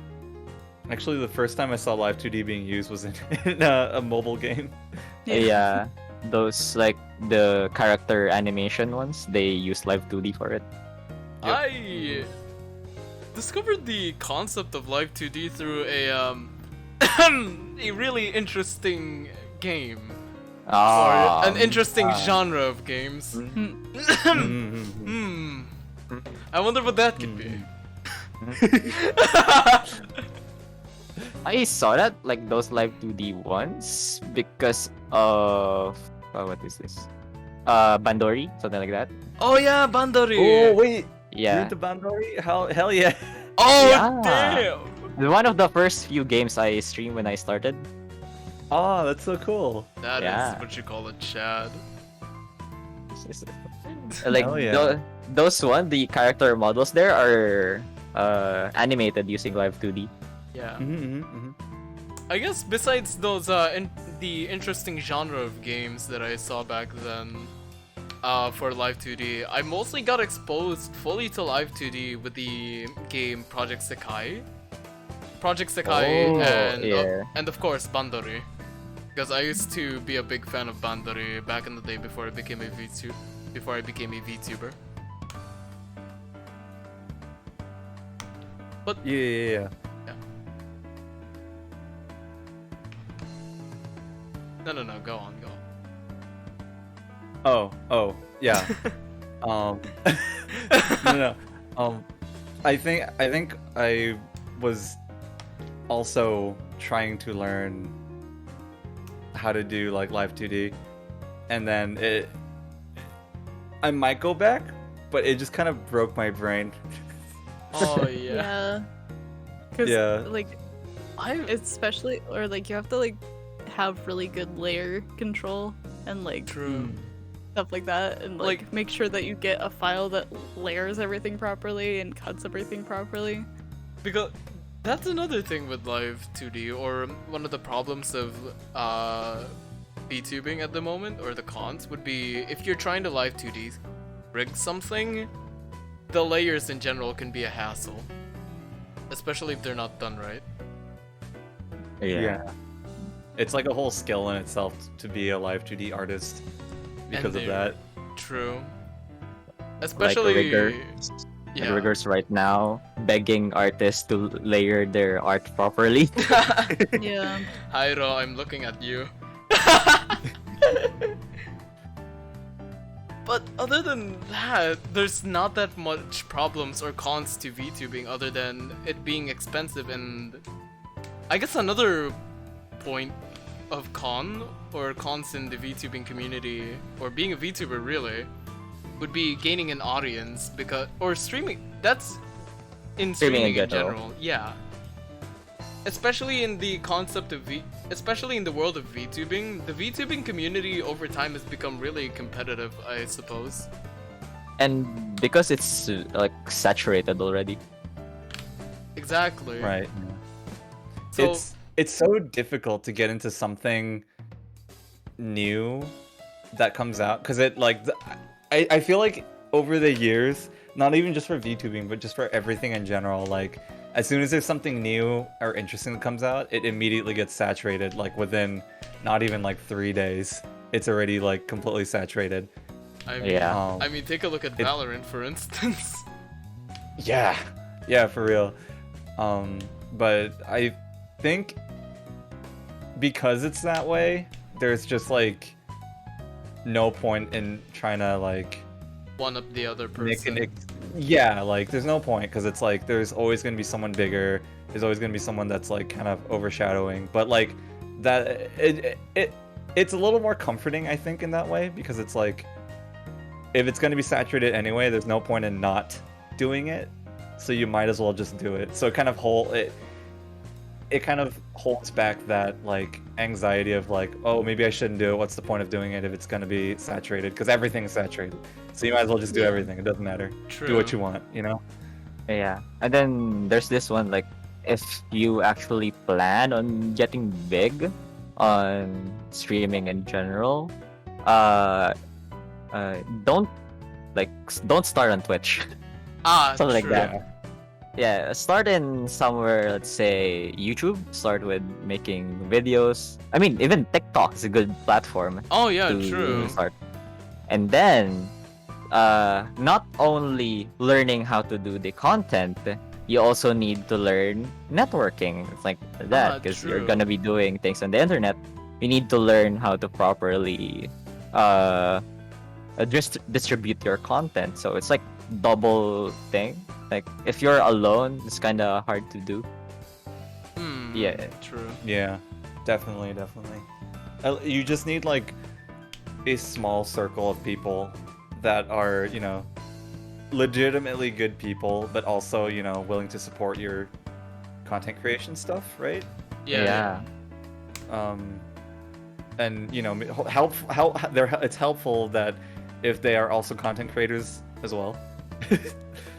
Actually, the first time I saw Live 2D being used was in a mobile game. Yeah, those like the character animation ones, they use live 2D for it. Yep. I discovered the concept of live 2D through a a really interesting game. Or an interesting genre of games. Mhm. Hmm. I wonder what that could be. I saw that like those live 2D ones because of what is this? Bandori, something like that. Oh yeah, Bandori. Oh wait, you're Yeah, into Bandori? Hell yeah! Oh Yeah. damn. one of the first few games I streamed when I started. Oh, that's so cool. That is Yeah. what you call a Chad. Like Hell yeah. those the character models there are animated using live 2D. Yeah. Mm-hmm. I guess besides those the interesting genre of games that I saw back then for Live 2D, I mostly got exposed fully to Live 2D with the game Project Sekai. Project Sekai Oh, and yeah. of course Bandori. Because I used to be a big fan of Bandori back in the day before I became a VTuber. But Yeah. no, go on. Oh, yeah. No. I think I was also trying to learn how to do like live 2D, and then I might go back, but it just kind of broke my brain. Oh yeah. Yeah. Because Yeah. like I especially or like you have to like have really good layer control and like true. stuff like that and like make sure that you get a file that layers everything properly and cuts everything properly. Because that's another thing with live 2D, or one of the problems of VTubing at the moment, or the cons, would be if you're trying to live 2D rig something, the layers in general can be a hassle. Especially if they're not done right. Yeah. It's like a whole skill in itself to be a live 2D artist because of that. True. Like Especially riggers right now begging artists to layer their art properly. Yeah. Hyro, I'm looking at you. But other than that, there's not that much problems or cons to VTubing other than it being expensive, and I guess another point of con or cons in the VTubing community, or being a VTuber really, would be gaining an audience, because or streaming. That's in streaming in general. Yeah. Especially in the concept of especially in the world of VTubing, the VTubing community over time has become really competitive, I suppose. And because it's like saturated already. Exactly. Right. So It's so difficult to get into something new that comes out, because it like I feel like over the years, not even just for VTubing, but just for everything in general, like as soon as there's something new or interesting that comes out, it immediately gets saturated, like within not even like 3 days. It's already like completely saturated. I mean, Yeah. I mean, take a look at Valorant, for instance. Yeah, for real. But I think because it's that way, there's just like no point in trying to like One up the other person. like there's no point, because it's like there's always going to be someone bigger, there's always going to be someone that's like kind of overshadowing, but like that it's a little more comforting, I think, in that way, because it's like if it's going to be saturated anyway, there's no point in not doing it, so you might as well just do it. So it kind of holds back that like anxiety of like, oh, maybe I shouldn't do it, what's the point of doing it if it's going to be saturated, because everything's saturated, so you might as well just do everything. It doesn't matter. True. Do what you want, you know? Yeah. And then there's this one, like if you actually plan on getting big on streaming in general, don't start on Twitch. Something like true. that. Yeah, start in somewhere, let's say YouTube. Start with making videos. I mean, even TikTok is a good platform Oh yeah, to true. start. And then, not only learning how to do the content, you also need to learn networking. It's like that, because you're true. gonna be doing things on the internet. You need to learn how to properly distribute your content. So it's like double thing. Like if you're alone, it's kind of hard to do. Yeah. True. Yeah, definitely. You just need like a small circle of people that are, you know, legitimately good people, but also, you know, willing to support your content creation stuff, right? Yeah. And you know, it's helpful that if they are also content creators as well.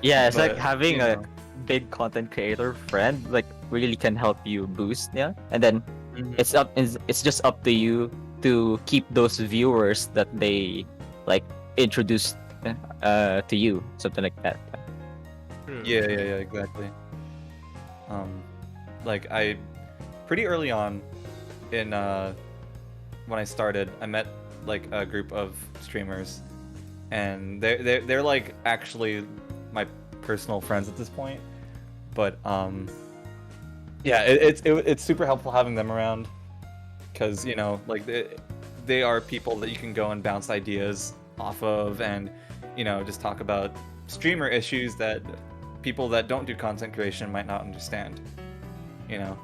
Yeah, it's like But, having you a know. big content creator friend like really can help you boost, yeah. And then Mhm. it's just up to you to keep those viewers that they like introduce to you, something like that. True. Yeah, exactly. Like I pretty early on in when I started, I met like a group of streamers, and they're like actually my personal friends at this point. But yeah, it's super helpful having them around, because you know, like they are people that you can go and bounce ideas off of, and you know, just talk about streamer issues that people that don't do content creation might not understand. You know,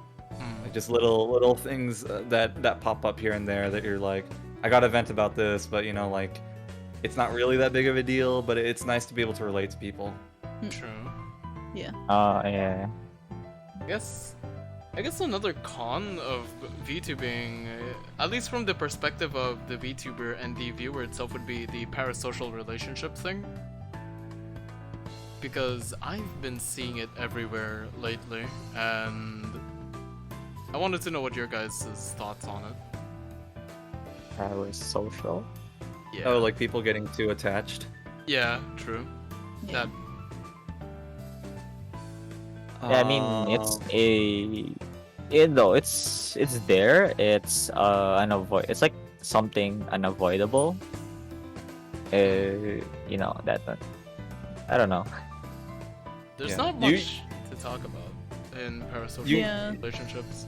like just little things that pop up here and there that you're like, I got to vent about this, but you know, like it's not really that big of a deal, but it's nice to be able to relate to people. True. Yeah. Yeah. I guess another con of VTubing, at least from the perspective of the VTuber and the viewer itself, would be the parasocial relationship thing. Because I've been seeing it everywhere lately, and I wanted to know what your guys' thoughts on it. Parasocial. Yeah. Oh, like people getting too attached. Yeah, true. Yeah. That Yeah, I mean it's it's there. It's it's like something unavoidable. You know that I don't know. there's Yeah. not You- much to talk about in parasocial Yeah. relationships.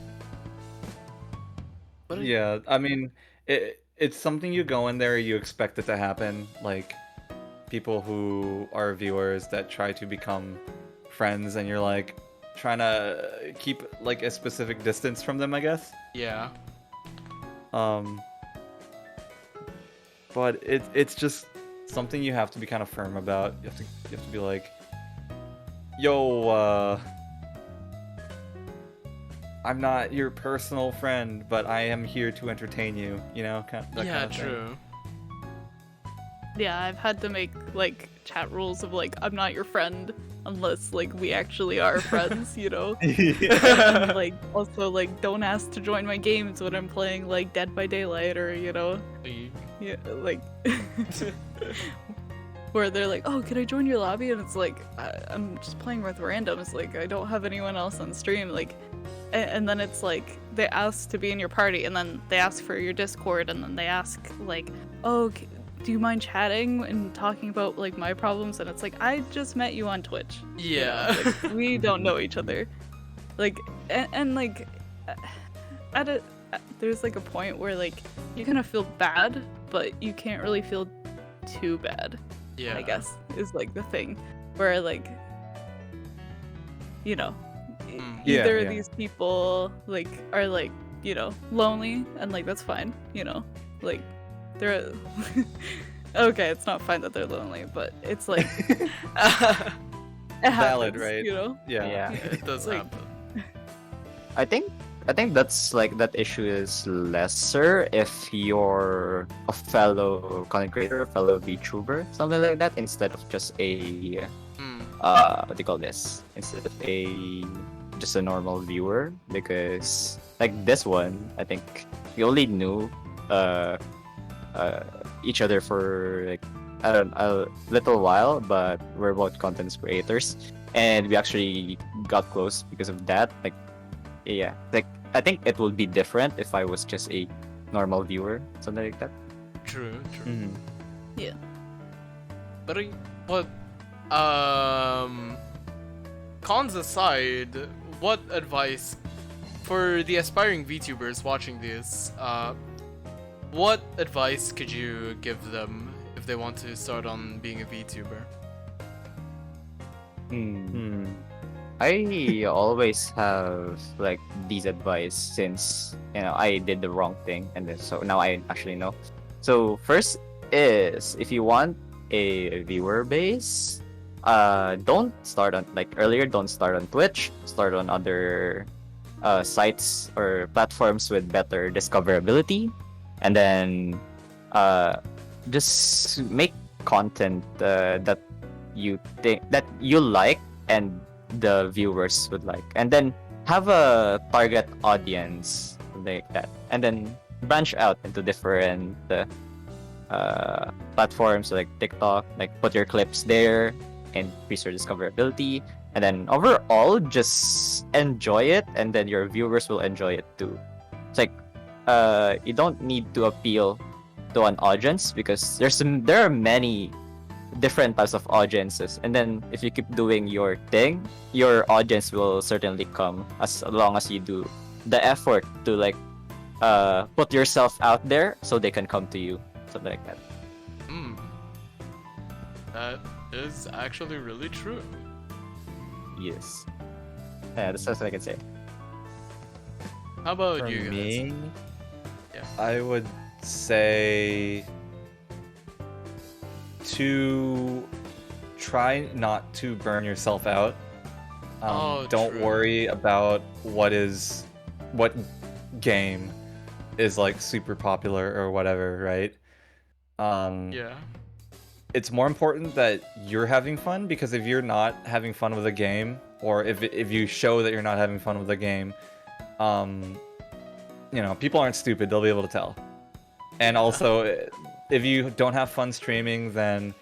But Yeah, I mean, it's something you go in there, you expect it to happen. Like people who are viewers that try to become friends, and you're like trying to keep like a specific distance from them, I guess. yeah. But it's just something you have to be kind of firm about. You have to be like, yo, I'm not your personal friend, but I am here to entertain you. You know, that Yeah, kind of thing. true. Yeah, I've had to make like chat rules of like I'm not your friend unless like we actually are friends, you know. And like also like don't ask to join my games when I'm playing like Dead by Daylight or you know, yeah, like where they're like, oh, can I join your lobby? And it's like I'm just playing with randoms. Like I don't have anyone else on stream. Like, and then it's like they ask to be in your party, and then they ask for your Discord, and then they ask like, oh. Do you mind chatting and talking about like my problems? And it's like I just met you on Twitch. you know, Yeah. like, we don't know each other. Like and like there's like a point where like you're gonna feel bad, but you can't really feel too bad. Yeah. I guess is like the thing where like you know Yeah, either yeah. these people like are like you know lonely and like that's fine, you know, like they're okay, it's not fine that they're lonely, but it's like it Valid, happens, right? you know. Yeah. It does Like- happen. I think that's like that issue is lesser if you're a fellow content creator, a fellow VTuber, something like that, instead of just a Hmm. what do you call this? Instead of just a normal viewer, because like this one, I think we only knew each other for like a little while, but we're both content creators, and we actually got close because of that. Like, yeah, like I think it would be different if I was just a normal viewer, something like that. True. Mhm. But cons aside, what advice for the aspiring VTubers watching this? What advice could you give them if they want to start on being a VTuber? Hmm. I always have like these advice since I did the wrong thing, and then so now I actually know. So first is if you want a viewer base, don't start on like earlier. Don't start on Twitch. Start on other sites or platforms with better discoverability, and then just make content that you think that you like and the viewers would like, and then have a target audience like that, and then branch out into different platforms like TikTok, like put your clips there and increase your discoverability, and then overall just enjoy it, and then your viewers will enjoy it too. It's like you don't need to appeal to an audience because there are many different types of audiences, and then if you keep doing your thing, your audience will certainly come as long as you do the effort to like put yourself out there so they can come to you, something like that. Hmm. That is actually really true. Yes. Yeah, that's what I can say. How about For you guys? me, Yeah. I would say to try not to burn yourself out. Don't True. worry about what game is like super popular or whatever, right? Yeah. It's more important that you're having fun, because if you're not having fun with a game, or if you show that you're not having fun with the game, people aren't stupid, they'll be able to tell. And also, if you don't have fun streaming, then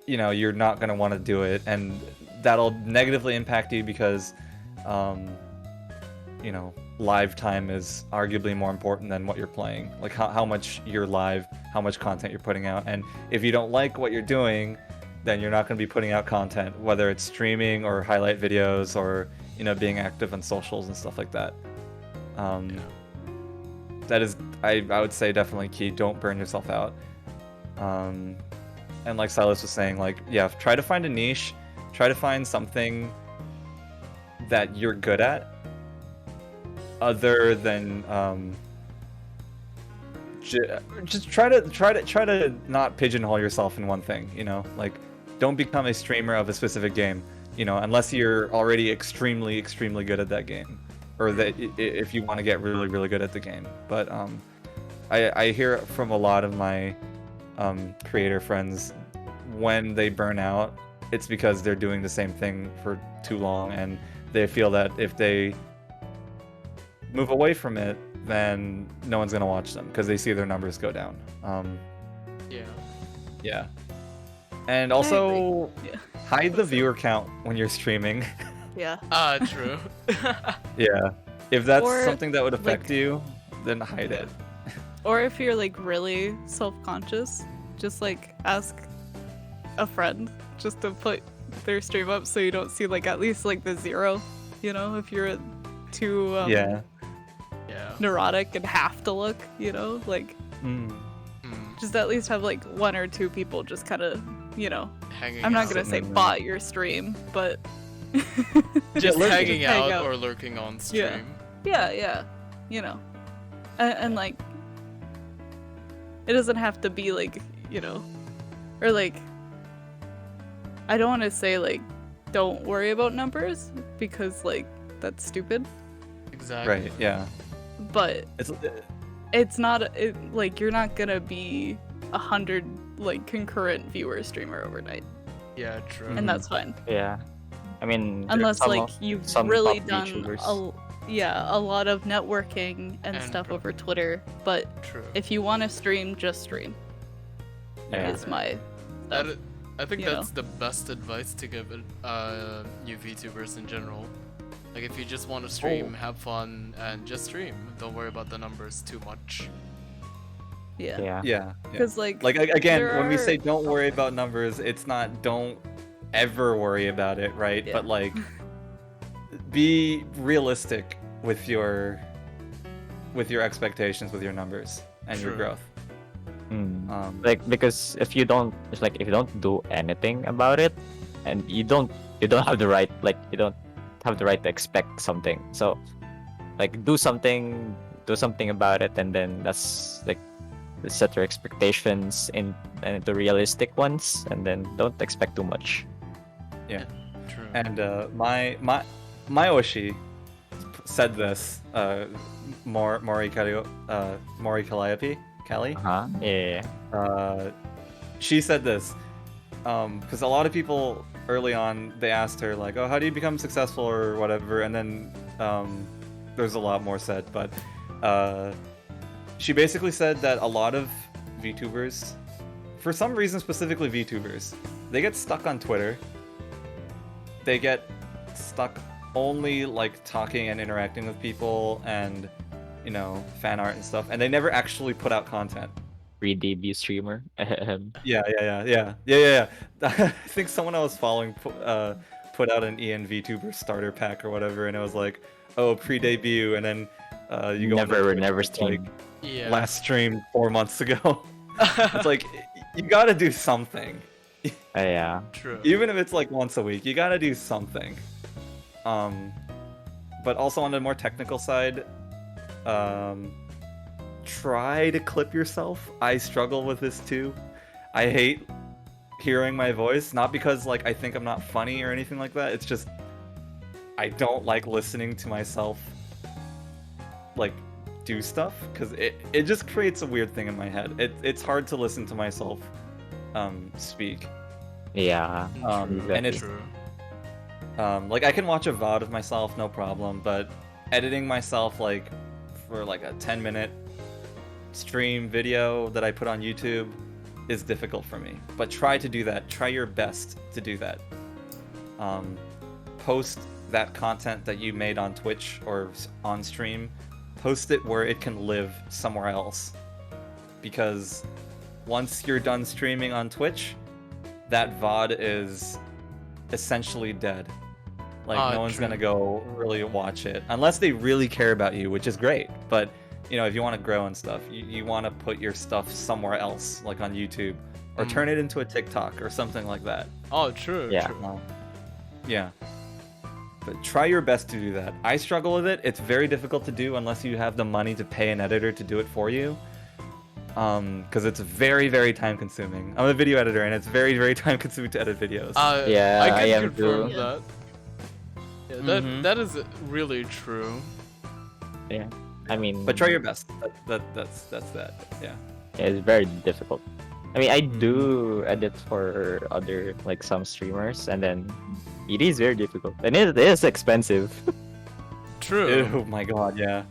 you're not going to want to do it, and that'll negatively impact you because live time is arguably more important than what you're playing. Like how much you're live, how much content you're putting out. And if you don't like what you're doing, then you're not going to be putting out content, whether it's streaming or highlight videos or being active on socials and stuff like that. That is, I would say, definitely key. Don't burn yourself out. And like Syluse was saying, like, yeah, try to find a niche, try to find something that you're good at, other than just try to not pigeonhole yourself in one thing. Like, don't become a streamer of a specific game, unless you're already extremely good at that game, or that if you want to get really good at the game. But I hear from a lot of my creator friends, when they burn out, it's because they're doing the same thing for too long, and they feel that if they move away from it, then no one's gonna watch them because they see their numbers go down. Yeah. And also, hide the viewer count when you're streaming. Yeah. True. Yeah. If that's Or, something that would affect like, you, then hide it. Or if you're like really self-conscious, just like ask a friend just to put their stream up so you don't see like at least like the 0, if you're too Yeah. neurotic and have to look, like just at least have like 1 or 2 people just kind of, Hanging I'm not out. gonna say bot your stream, but Just lurking. hanging Hang out out. or lurking on stream. yeah, and like it doesn't have to be like, or like, I don't want to say like don't worry about numbers, because like that's stupid, Exactly. Right. Yeah. but It's it's not like you're not gonna be 100 like concurrent viewer streamer overnight, Yeah, true. and that's fine, Yeah. I mean, there's unless some like of- you've some really top done VTubers. a lot of networking and And stuff pro- over Twitter. But True. if you want to stream, just stream. Yeah. Is my That stuff. I think you that's the best advice to give new VTubers in general. Like, if you just want to stream, have fun, and just stream. Don't worry about the numbers too much. Yeah. Yeah. yeah. Because like Again, there when we are- say don't worry about numbers, it's not don't ever worry about it, right? Yeah. But like, be realistic with your expectations, with your numbers and your True. growth. Mm. Like, because if you don't do anything about it, and you don't have the right, like, you don't have the right to expect something. So like, do something about it, and then that's like, set your expectations into realistic ones, and then don't expect too much. True. And my Oshi said this. Mori Calliope, Callie. Yeah. She said this because a lot of people early on, they asked her like, "Oh, how do you become successful?" or whatever, and then there's a lot more said, but she basically said that a lot of VTubers, for some reason specifically VTubers, they get stuck on Twitter. They get stuck only like talking and interacting with people and fan art and stuff, and they never actually put out content. Pre-debut streamer. Yeah. I think someone I was following put out an EN VTuber starter pack or whatever, and it was like, oh, pre-debut, and then you go never stream. like, Yeah. last stream 4 months ago. It's like, you gotta do something. Yeah. True. Even if it's like once a week, you gotta do something. But also on the more technical side, try to clip yourself. I struggle with this too. I hate hearing my voice, not because like I think I'm not funny or anything like that. It's just I don't like listening to myself like do stuff because it just creates a weird thing in my head. It's hard to listen to myself speak. Yeah. And it's True. like I can watch a VOD of myself, no problem, but editing myself like for like a 10-minute stream video that I put on YouTube is difficult for me. But try to do that. Try your best to do that. Post that content that you made on Twitch or on stream. Post it where it can live somewhere else. Because once you're done streaming on Twitch, that VOD is essentially dead. Like no one's true. gonna go really watch it unless they really care about you, which is great. But you know, if you want to grow and stuff, you want to put your stuff somewhere else, like on YouTube, or turn it into a TikTok or something like that. Oh, true. Yeah. True. Yeah. But try your best to do that. I struggle with it. It's very difficult to do unless you have the money to pay an editor to do it for you. Because it's very, very time consuming. I'm a video editor and it's very, very time consuming to edit videos. Yeah, I can I am confirm too. that. Yeah, that is really true. Yeah. I mean, But try your best. That's that. Yeah. it's very difficult. I mean, I do edit for other like some streamers, and then it is very difficult, and it is expensive. True. Oh my god, yeah.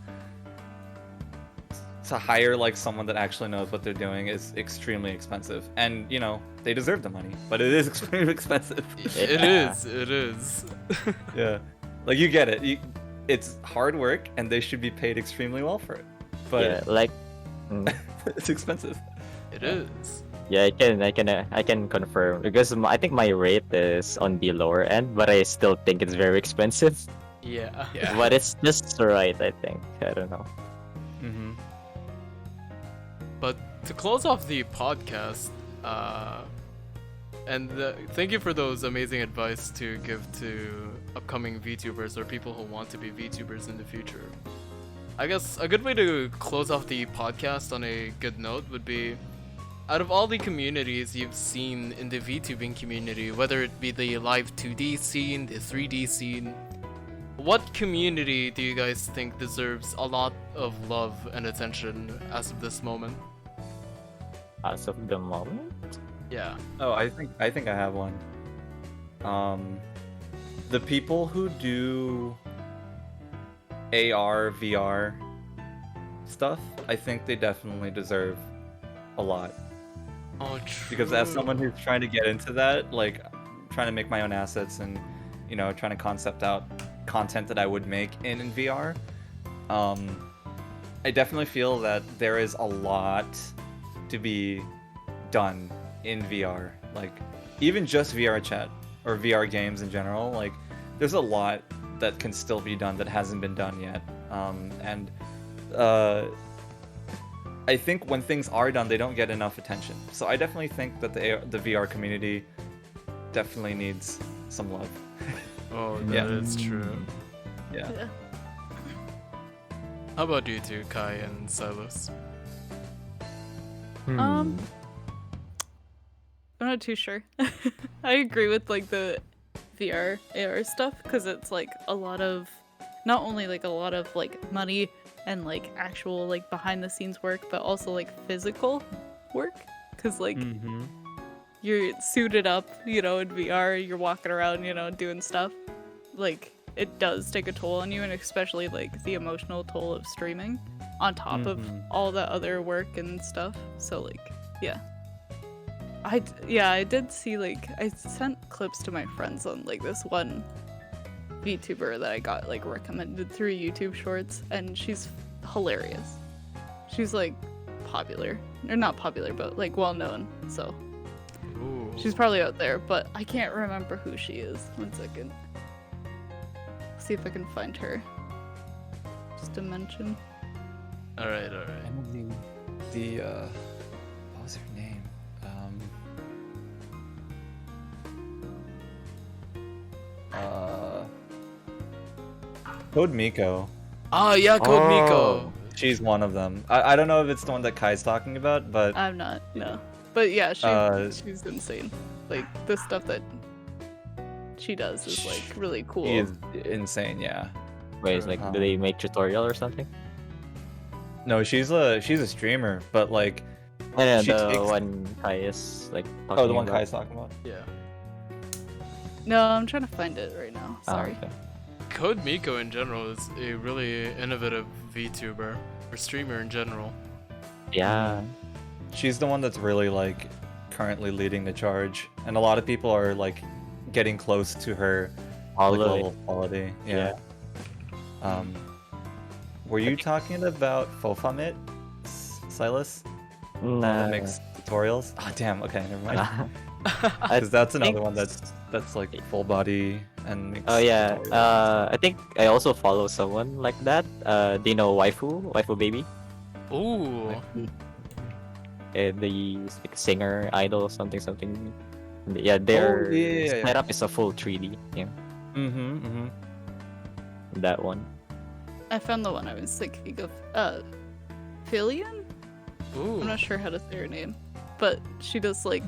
To hire like someone that actually knows what they're doing is extremely expensive, and you know they deserve the money, but it is extremely expensive. It is. It is. Yeah, like you get it. It's hard work, and they should be paid extremely well for it. But Yeah, like, it's expensive. It is. yeah, I can confirm because I think my rate is on the lower end, but I still think it's very expensive. Yeah. Yeah. But it's just right, I think. I don't know. Mm-hmm. But to close off the podcast, and thank you for those amazing advice to give to upcoming VTubers or people who want to be VTubers in the future. I guess a good way to close off the podcast on a good note would be, out of all the communities you've seen in the VTubing community, whether it be the live 2D scene, the 3D scene, what community do you guys think deserves a lot of love and attention as of this moment? As of the moment, Yeah. Oh, I think I have one. The people who do AR, VR stuff, I think they definitely deserve a lot. Oh, true. Because as someone who's trying to get into that, like trying to make my own assets and you know trying to concept out content that I would make in VR, I definitely feel that there is a lot to be done in VR. Like even just VR chat or VR games in general, like there's a lot that can still be done that hasn't been done yet. And I think when things are done, they don't get enough attention. So I definitely think that the VR community definitely needs some love. Oh, Yeah. that is true. Yeah. Yeah. How about you two, Kai and Syluse? I'm not too sure. I agree with like the VR AR stuff because it's like a lot of, not only like a lot of like money and like actual like behind the scenes work, but also like physical work because like you're suited up, you know, in VR, you're walking around, you know, doing stuff. Like it does take a toll on you, and especially like the emotional toll of streaming on top of all the other work and stuff. So like, yeah. I did see like I sent clips to my friends on like this one VTuber that I got like recommended through YouTube Shorts, and she's hilarious. She's like popular, or not popular, but like well known. So Ooh. she's probably out there, but I can't remember who she is. 1 second. See if I can find her. Just to mention. Alright. The what was her name? Code Miko. Ah, yeah, Code Miko. She's one of them. I don't know if it's the one that Kai's talking about, but I'm not. No. But yeah, Uh, she's insane. Like the stuff that she does is like really cool. He is insane, yeah. Wait, it's like, do they make tutorial or something? No, she's a streamer, but like And she the takes- one Kai is like talking oh, the one about. Kai's talking about. Yeah. No, I'm trying to find it right now. Ah, Sorry. okay. Code Miko in general is a really innovative VTuber or streamer in general. Yeah. She's the one that's really like currently leading the charge, and a lot of people are like getting close to her All like, of level it. of quality. Yeah. Were you talking about Fofamit, Syluse? That Nah. makes tutorials? Ah, damn. Okay, never mind. I Because that's another think- one that's like full body and makes Oh yeah. tutorials. I think I also follow someone like that. Do you know Waifu Baby? Ooh. The like, singer, idol, something. Yeah, their yeah. setup is a full 3D. Yeah, Mm-hmm. that one. I found the one I was thinking of. Filian? Ooh. I'm not sure how to say her name, but she does like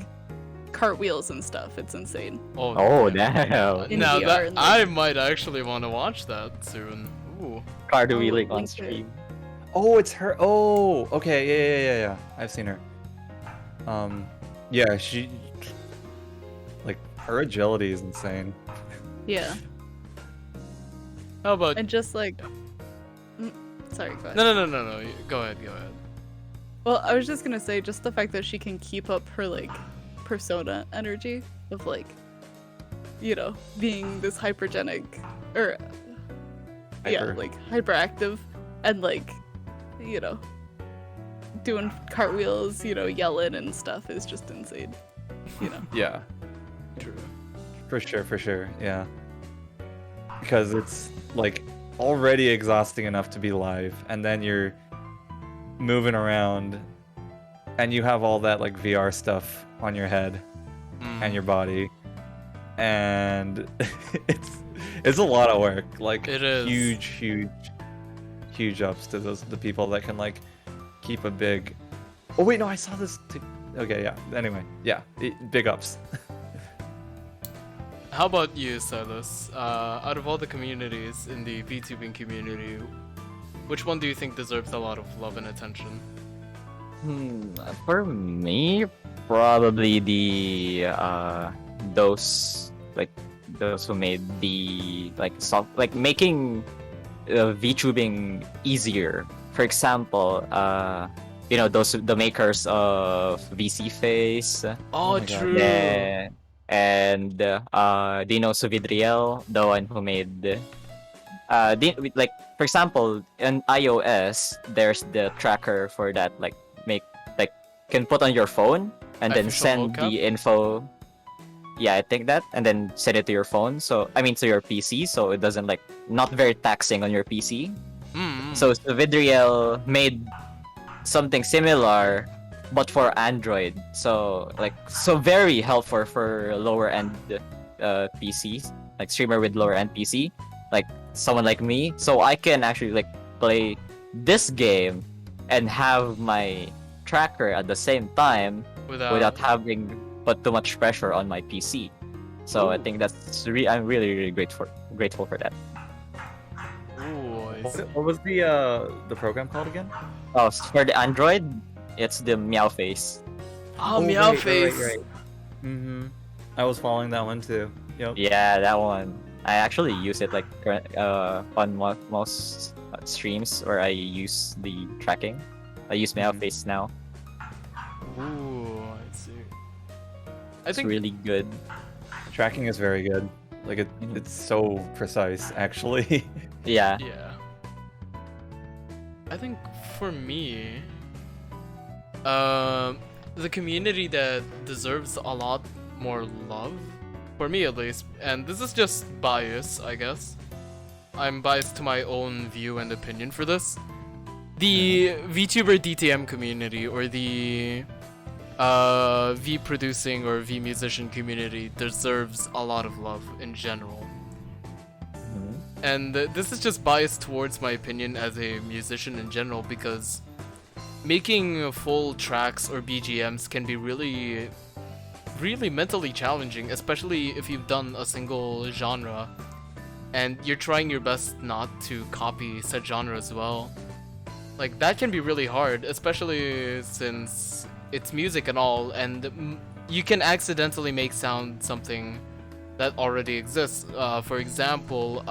cartwheels and stuff. It's insane. Oh damn. damn! In Now VR that and, like- I might actually want to watch that soon. Ooh. Card Oh, wheeling on link it. stream. Oh, it's her. Oh, okay. Yeah. I've seen her. Yeah, she like her agility is insane. Yeah, How about? and just like, sorry, go ahead. No. Go ahead. Well, I was just gonna say, just the fact that she can keep up her like persona energy of like, you know, being this hypergenic or yeah, Hyper. like hyperactive and like, you know, doing cartwheels, you know, yelling and stuff is just insane. You know. Yeah, True. for sure. Yeah, because it's like already exhausting enough to be live, and then you're moving around, and you have all that like VR stuff on your head and your body, and it's a lot of work. Like It is. huge ups to the people that can like keep a big. Oh wait, no, I saw this. Okay, yeah. Anyway, yeah, big ups. How about you, Syluse? Out of all the communities in the VTubing community, which one do you think deserves a lot of love and attention? For me, probably the those who made the making VTubing easier. For example, the makers of VC Face. Oh, my God. true. Yeah, and do you know ViRTUAL, the one who made for example, in iOS, there's the tracker for that, can put on your phone and then Official send mocap? the info. Yeah, I think that, and then send it to your phone. So I mean to your PC, so it doesn't not very taxing on your PC. So ViRTUAL made something similar, but for Android. So very helpful for lower end PCs, like streamer with lower end PC, like someone like me. So I can actually play this game and have my tracker at the same time without having put too much pressure on my PC. So I Ooh. think I'm really grateful for that. Ooh, I see. What was the program called again? Oh, for the Android, it's the Meow Face. Oh, Meow right, Face. right. Mm-hmm. I was following that one too. Yep. Yeah, that one. I actually use it on most streams where I use the tracking. I use Meow Mhm. Face now. Ooh, I see. I It's think really good. Tracking is very good. Like it's so precise, actually. Yeah. Yeah. I think for me, the community that deserves a lot more love, for me at least, and this is just bias, I guess. I'm biased to my own view and opinion for this. The VTuber DTM community or the V producing or V musician community deserves a lot of love in general. And this is just biased towards my opinion as a musician in general because making full tracks or BGMs can be really mentally challenging, especially if you've done a single genre and you're trying your best not to copy said genre as well. Like, that can be really hard, especially since it's music and all, and you can accidentally make sound something that already exists. For example,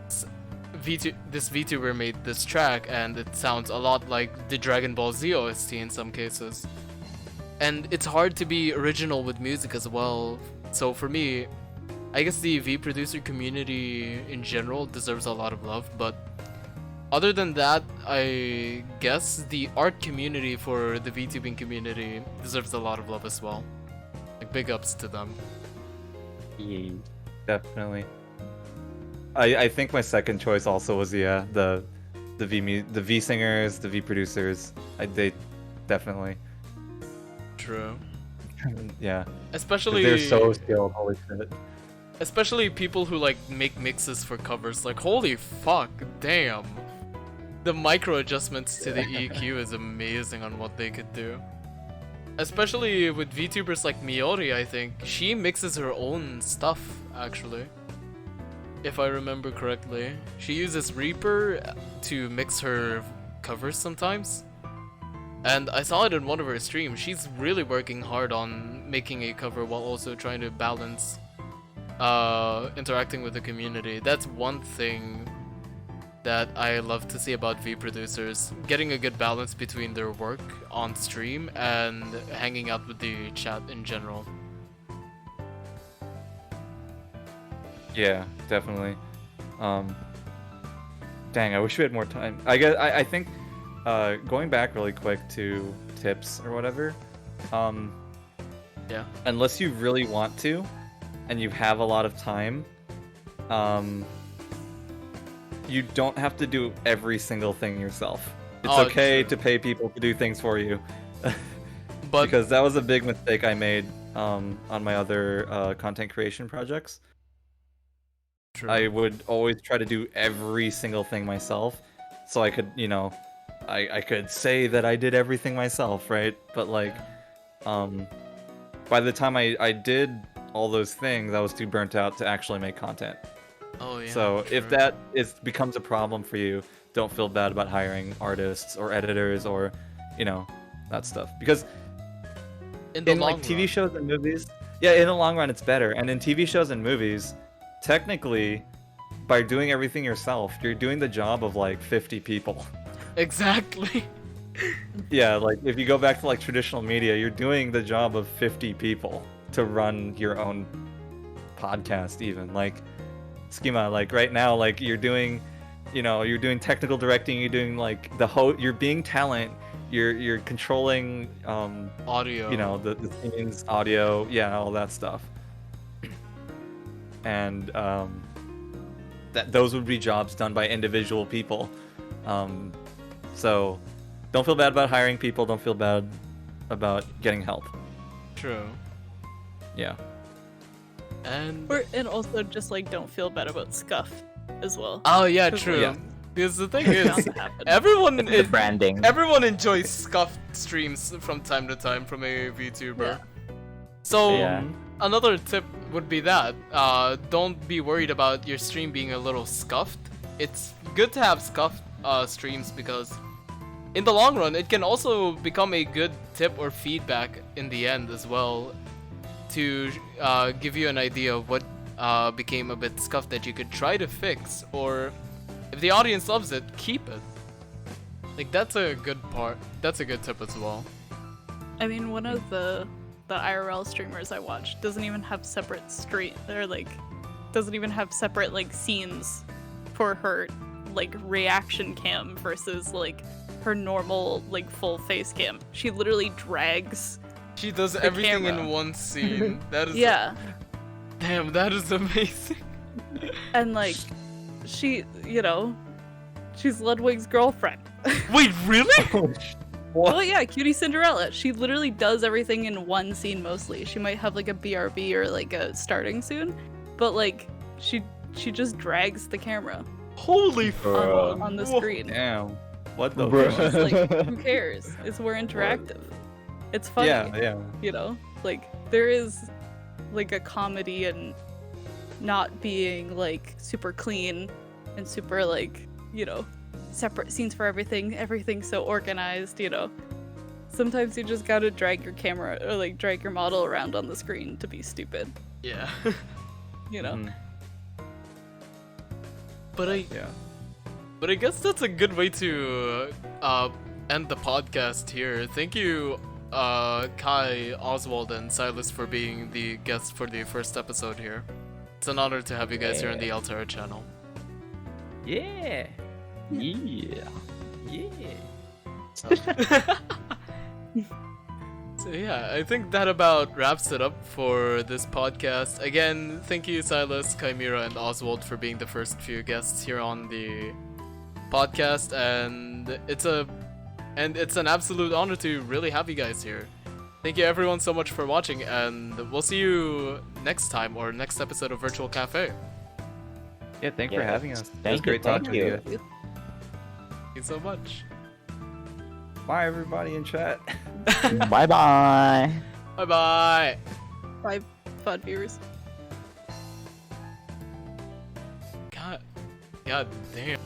this VTuber made this track and it sounds a lot like the Dragon Ball Z OST in some cases. And it's hard to be original with music as well. So for me, I guess the V producer community in general deserves a lot of love, but other than that, I guess the art community for the VTubing community deserves a lot of love as well. Like, big ups to them. Yeah. Definitely. I think my second choice also was the V singers, the V producers. They definitely. True. Yeah. 'Cause Especially they're so skilled. Holy shit. Especially people who like make mixes for covers. Like, holy fuck, damn. The micro adjustments to the EQ is amazing on what they could do. Especially with VTubers like Miori, I think. She mixes her own stuff, actually. If I remember correctly. She uses Reaper to mix her covers sometimes. And I saw it in one of her streams. She's really working hard on making a cover while also trying to balance interacting with the community. That's one thing that I love to see about V producers, getting a good balance between their work on stream and hanging out with the chat in general. Yeah, definitely. Dang, I wish we had more time. I think going back really quick to tips or whatever. Yeah. Unless you really want to, and you have a lot of time, you don't have to do every single thing yourself. It's okay to pay people to do things for you. But because that was a big mistake I made on my other content creation projects. True. I would always try to do every single thing myself, so I could, I could say that I did everything myself, right? But like, by the time I did all those things, I was too burnt out to actually make content. Oh yeah. So true. if that becomes a problem for you, don't feel bad about hiring artists or editors or, that stuff. Because in the in long like TV run. shows and movies, yeah, in the long run it's better. And in TV shows and movies, technically, by doing everything yourself, you're doing the job of like 50 people. Exactly. Yeah, like if you go back to like traditional media, you're doing the job of 50 people to run your own podcast even. Like Schema, like right now, like you're doing technical directing, you're doing like you're being talent, you're controlling Audio. the scenes, audio, yeah, all that stuff. And those would be jobs done by individual people. So don't feel bad about hiring people, don't feel bad about getting help. True. Yeah. And And also just like don't feel bad about scuff as well. oh yeah, 'Cause, true. yeah. Because the thing It's bound is, to happen. The branding. everyone enjoys scuffed streams from time to time from a VTuber. Yeah. So Yeah. another tip would be that don't be worried about your stream being a little scuffed. It's good to have scuffed streams because in the long run it can also become a good tip or feedback in the end as well to give you an idea of what became a bit scuffed that you could try to fix, or if the audience loves it, keep it. Like that's a good part. That's a good tip as well. I mean, one of the IRL streamers I watched doesn't even have separate doesn't even have separate like scenes for her like reaction cam versus like her normal like full face cam. She literally drags. She does The everything in camera. one scene. That is Yeah, damn, that is amazing. and like she, she's Ludwig's girlfriend. Wait, really? What? Well, yeah, Cutie Cinderella. She literally does everything in one scene mostly. She might have like a BRB or like a starting soon, but like she just drags the camera Holy fuck. on the Whoa. screen. Damn. What the Bro. fuck? It's like, who cares? It's more interactive. It's funny. Yeah. You know, like there is like a comedy and not being like super clean and super like, you know, separate scenes for everything's so organized, you know. Sometimes you just gotta drag your camera or like drag your model around on the screen to be stupid, Yeah. you know. Mhm. But I guess that's a good way to end the podcast here. Thank you, Kai, Oswald, and Silas for being the guests for the first episode here. It's an honor to have you guys here on the Altera channel. Yeah. Yeah. So yeah, I think that about wraps it up for this podcast. Again, thank you Silas, Chimera, and Oswald for being the first few guests here on the podcast, and it's an absolute honor to really have you guys here. Thank you everyone so much for watching, and we'll see you next time or next episode of Virtual Cafe. Yeah, thanks for having us. It was Thank great talking to you. Thank you so much. Bye, everybody in chat. Bye bye. Bye bye. Bye, fun viewers. God damn.